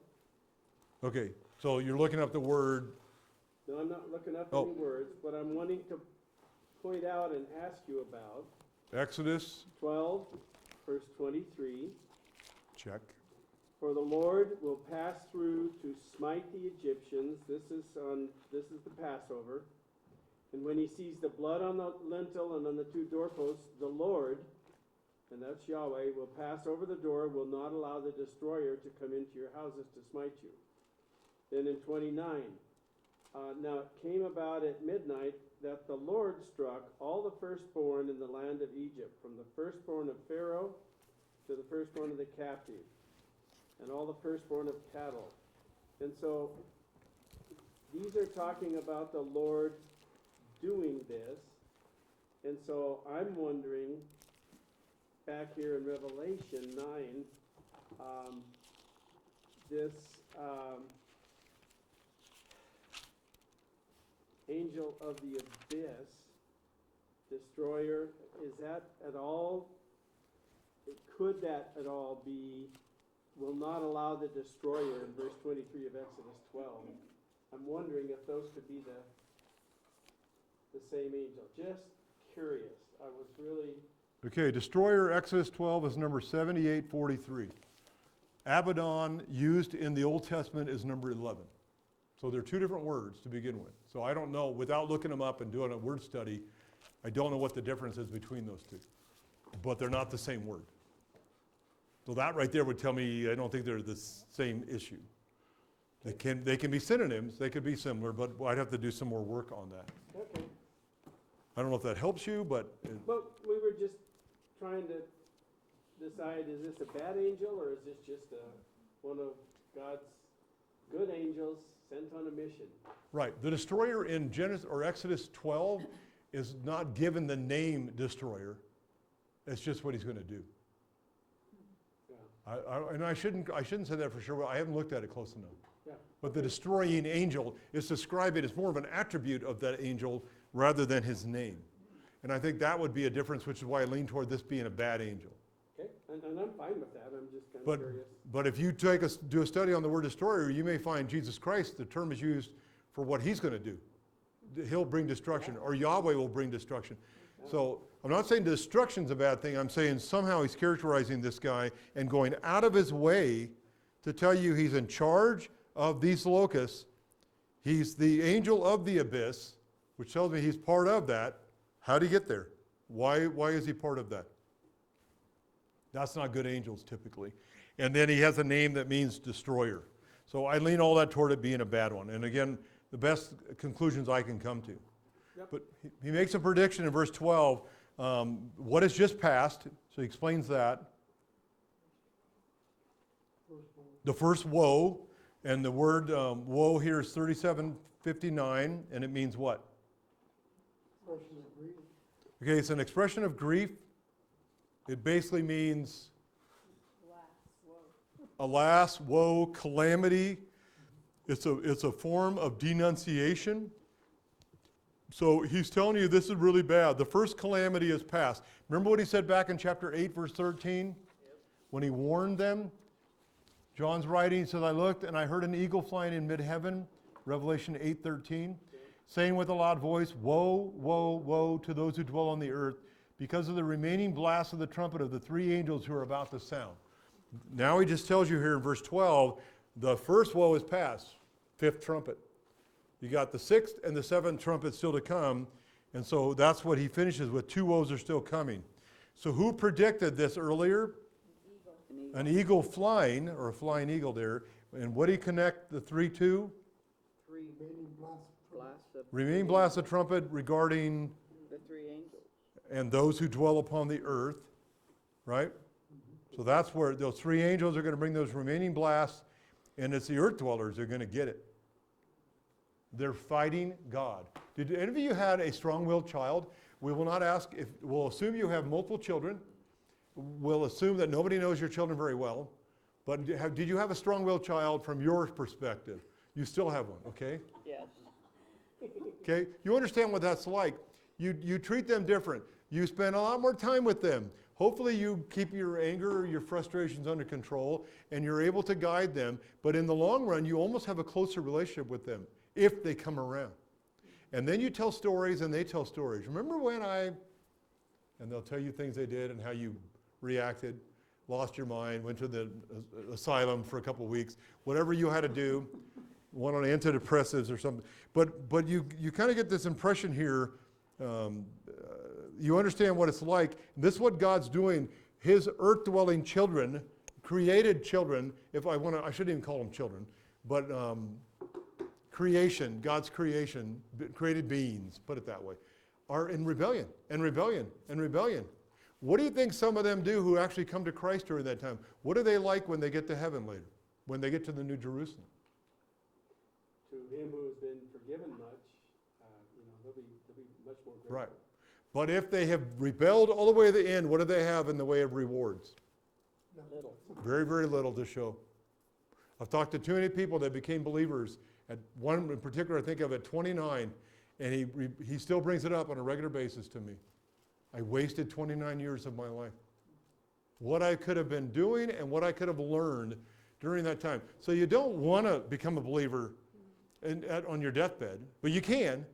Okay, so you're looking up the word, No, I'm not looking up Oh. any words, but I'm wanting to point out and ask you about Exodus, 12, verse 23. check. For the Lord will pass through to smite the Egyptians. This is the Passover. And when he sees the blood on the lintel and on the 2 doorposts, the Lord, and that's Yahweh, will pass over the door, will not allow the destroyer to come into your houses to smite you. Then in 29, now it came about at midnight that the Lord struck all the firstborn in the land of Egypt, from the firstborn of Pharaoh to the firstborn of the captive, and all the firstborn of cattle. And so these are talking about the Lord doing this. And so I'm wondering, back here in Revelation 9, this angel of the abyss, destroyer, is that at all, could that at all be, will not allow the destroyer in verse 23 of Exodus 12? I'm wondering if those could be the same angel. Just curious. I was really... Okay, destroyer, Exodus 12 is number 7843. Abaddon, used in the Old Testament, is number 11. So they're two different words to begin with. So I don't know, without looking them up and doing a word study, I don't know what the difference is between those two. But they're not the same word. So that right there would tell me I don't think they're the same issue. They can be synonyms, they could be similar, but I'd have to do some more work on that. Okay. I don't know if that helps you, but But we were just trying to decide, is this a bad angel, or is this just one of God's good angels sent on a mission? right. The destroyer in Genesis or Exodus 12 is not given the name destroyer. It's just what he's going to do. Yeah. And I shouldn't say that for sure. But I haven't looked at it close enough. Yeah. But the destroying angel is described as more of an attribute of that angel rather than his name. And I think that would be a difference, which is why I lean toward this being a bad angel. Okay, and I'm fine with that. I'm just kind of But, curious. but if you do a study on the word destroyer, you may find Jesus Christ, the term is used for what he's going to do. He'll bring destruction, or Yahweh will bring destruction. So I'm not saying destruction's a bad thing. I'm saying somehow he's characterizing this guy and going out of his way to tell you he's in charge of these locusts. He's the angel of the abyss, which tells me he's part of that. How did he get there? Why is he part of that? That's not good angels typically. And then he has a name that means destroyer. So I lean all that toward it being a bad one. And again, the best conclusions I can come to. Yep. But he makes a prediction in verse 12, what has just passed, so he explains that. The first woe, and the word woe here is 3759, and it means what? Okay, it's an expression of grief. It basically means alas, woe, calamity. It's a form of denunciation. So he's telling you this is really bad. The first calamity is past. Remember what he said back in chapter 8, verse 13? Yep. When he warned them? John's writing, he says, I looked and I heard an eagle flying in mid-heaven, Revelation 8:13, saying with a loud voice, woe, woe, woe to those who dwell on the earth, because of the remaining blast of the trumpet of the three angels who are about to sound. Now he just tells you here in verse 12, the first woe is past, fifth trumpet. You got the sixth and the seventh trumpet still to come, and so that's what he finishes with. Two woes are still coming. So who predicted this earlier? An eagle flying, or a flying eagle there. And what do you connect the three to? Three blasts of Remaining blast of trumpet regarding the three angels. and those who dwell upon the earth, right? So that's where those three angels are going to bring those remaining blasts, and it's the earth dwellers that are going to get it. They're fighting God. Did any of you had a strong-willed child? We will not ask if, we'll assume you have multiple children. We'll assume that nobody knows your children very well. But did you have a strong-willed child from your perspective? You still have one, okay? Yes. Okay, you understand what that's like. You treat them different. You spend a lot more time with them. Hopefully you keep your anger, your frustrations under control, and you're able to guide them. But in the long run, you almost have a closer relationship with them if they come around. And then you tell stories and they tell stories. Remember when and they'll tell you things they did and how you reacted, lost your mind, went to the asylum for a couple of weeks, whatever you had to do, went on antidepressants or something. But you kind of get this impression here, you understand what it's like. This is what God's doing. His earth-dwelling children, created children, I shouldn't even call them children, but creation, God's creation, created beings, put it that way, are in rebellion and rebellion and rebellion. What do you think some of them do who actually come to Christ during that time? What are they like when they get to heaven later, when they get to the New Jerusalem? To him who has been forgiven much, they'll be much more grateful. Right. But if they have rebelled all the way to the end, what do they have in the way of rewards? Little. Very, very little to show. I've talked to too many people that became believers. At one in particular, I think of at 29, and he still brings it up on a regular basis to me. I wasted 29 years of my life. What I could have been doing and what I could have learned during that time. So you don't want to become a believer on your deathbed, but you can.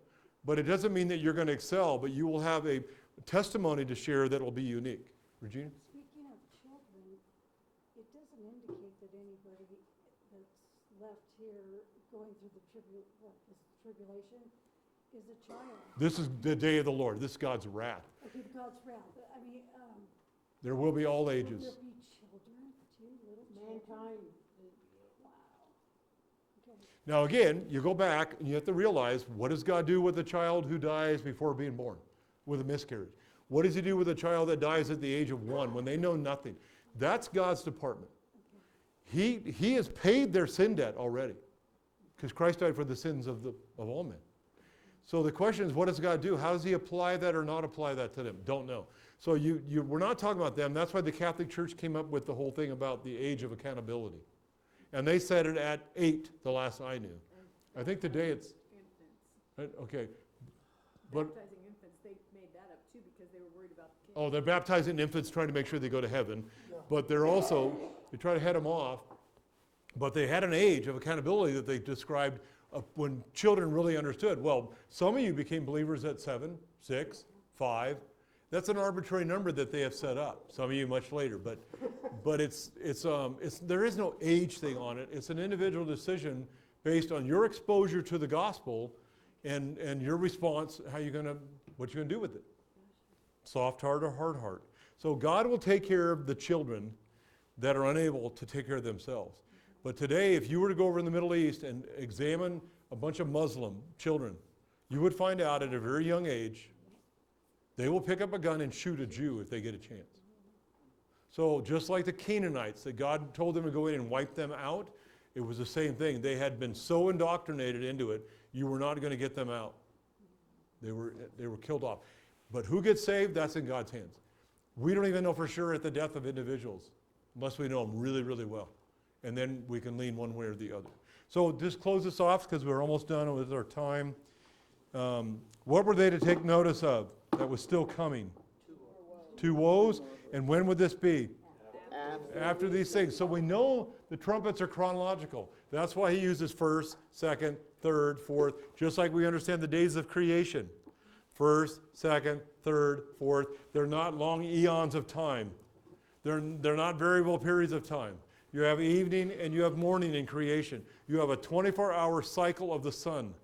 But it doesn't mean that you're going to excel, but you will have a testimony to share that will be unique. Regina? Speaking of children, it doesn't indicate that anybody that's left here going through the tribulation is a child. This is the day of the Lord. This is God's wrath. Okay, God's wrath. I mean, There will be all will ages. there be children too, little children? Mankind, Wow. Okay. Now again, you go back and you have to realize, what does God do with a child who dies before being born with a miscarriage? What does he do with a child that dies at the age of 1 when they know nothing? That's God's department. He has paid their sin debt already because Christ died for the sins of all men. So the question is, what does God do? How does he apply that or not apply that to them? Don't know. So we're not talking about them. That's why the Catholic Church came up with the whole thing about the age of accountability. And they set it at 8, the last I knew. I think today it's, Infants. okay. But, Baptizing infants, they made that up too because they were worried about the kids. oh, they're baptizing infants trying to make sure they go to heaven. But they're also, they try to head them off. But they had an age of accountability that they described when children really understood. Well, some of you became believers at 7, 6, 5. That's an arbitrary number that they have set up. Some of you much later, but there is no age thing on it. It's an individual decision based on your exposure to the gospel and your response. What you're gonna do with it? Soft heart or hard heart. So God will take care of the children that are unable to take care of themselves. But today, if you were to go over in the Middle East and examine a bunch of Muslim children, you would find out at a very young age, they will pick up a gun and shoot a Jew if they get a chance. So just like the Canaanites, that God told them to go in and wipe them out, it was the same thing. They had been so indoctrinated into it, you were not going to get them out. They were killed off. But who gets saved? That's in God's hands. We don't even know for sure at the death of individuals, unless we know them really, really well. And then we can lean one way or the other. So just close this off because we're almost done with our time. What were they to take notice of that was still coming? 2 woes. And when would this be? After these things. So we know the trumpets are chronological. That's why he uses first, second, third, fourth, just like we understand the days of creation. First, second, third, fourth. They're not long eons of time. They're not variable periods of time. You have evening and you have morning in creation. You have a 24-hour cycle of the sun.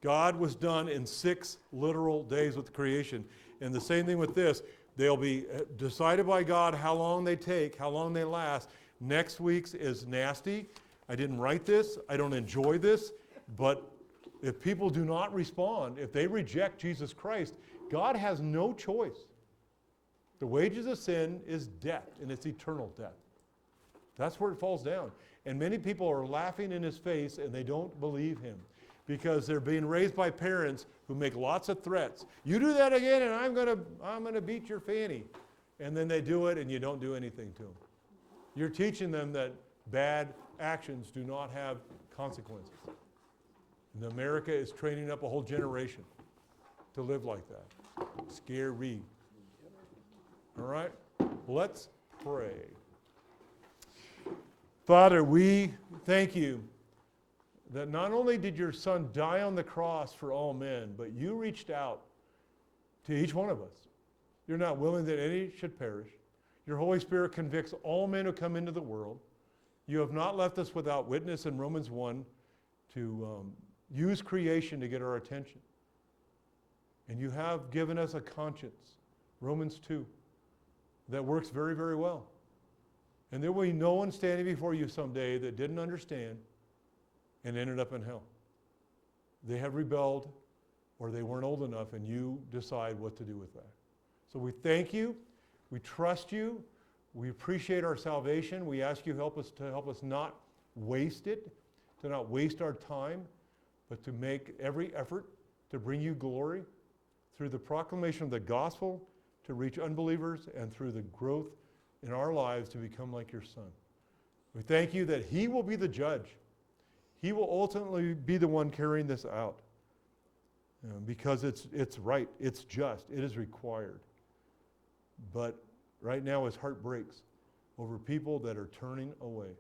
God was done in 6 literal days with creation. And the same thing with this. They'll be decided by God how long they take, how long they last. Next week's is nasty. I didn't write this. I don't enjoy this. But if people do not respond, if they reject Jesus Christ, God has no choice. The wages of sin is death, and it's eternal death. That's where it falls down. And many people are laughing in his face, and they don't believe him because they're being raised by parents who make lots of threats. You do that again, and I'm gonna beat your fanny. And then they do it, and you don't do anything to them. You're teaching them that bad actions do not have consequences. And America is training up a whole generation to live like that. Scary. All right? Let's pray. Father, we thank you that not only did your Son die on the cross for all men, but you reached out to each one of us. You're not willing that any should perish. Your Holy Spirit convicts all men who come into the world. You have not left us without witness in Romans 1 to use creation to get our attention. And you have given us a conscience, Romans 2, that works very, very well. And there will be no one standing before you someday that didn't understand and ended up in hell. they have rebelled or they weren't old enough, and you decide what to do with that. So we thank you. We trust you. We appreciate our salvation. We ask you to help us not waste it, to not waste our time, but to make every effort to bring you glory through the proclamation of the gospel to reach unbelievers and through the growth in our lives to become like your Son. We thank you that he will be the judge. He will ultimately be the one carrying this out because it's right, it's just, it is required. But right now his heart breaks over people that are turning away.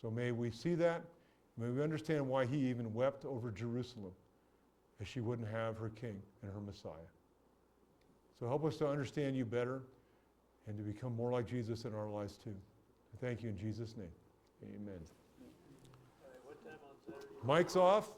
So may we see that. May we understand why he even wept over Jerusalem as she wouldn't have her king and her Messiah. So help us to understand you better and to become more like Jesus in our lives too. Thank you in Jesus' name. Amen. All right, what time on Saturday? Mic's off.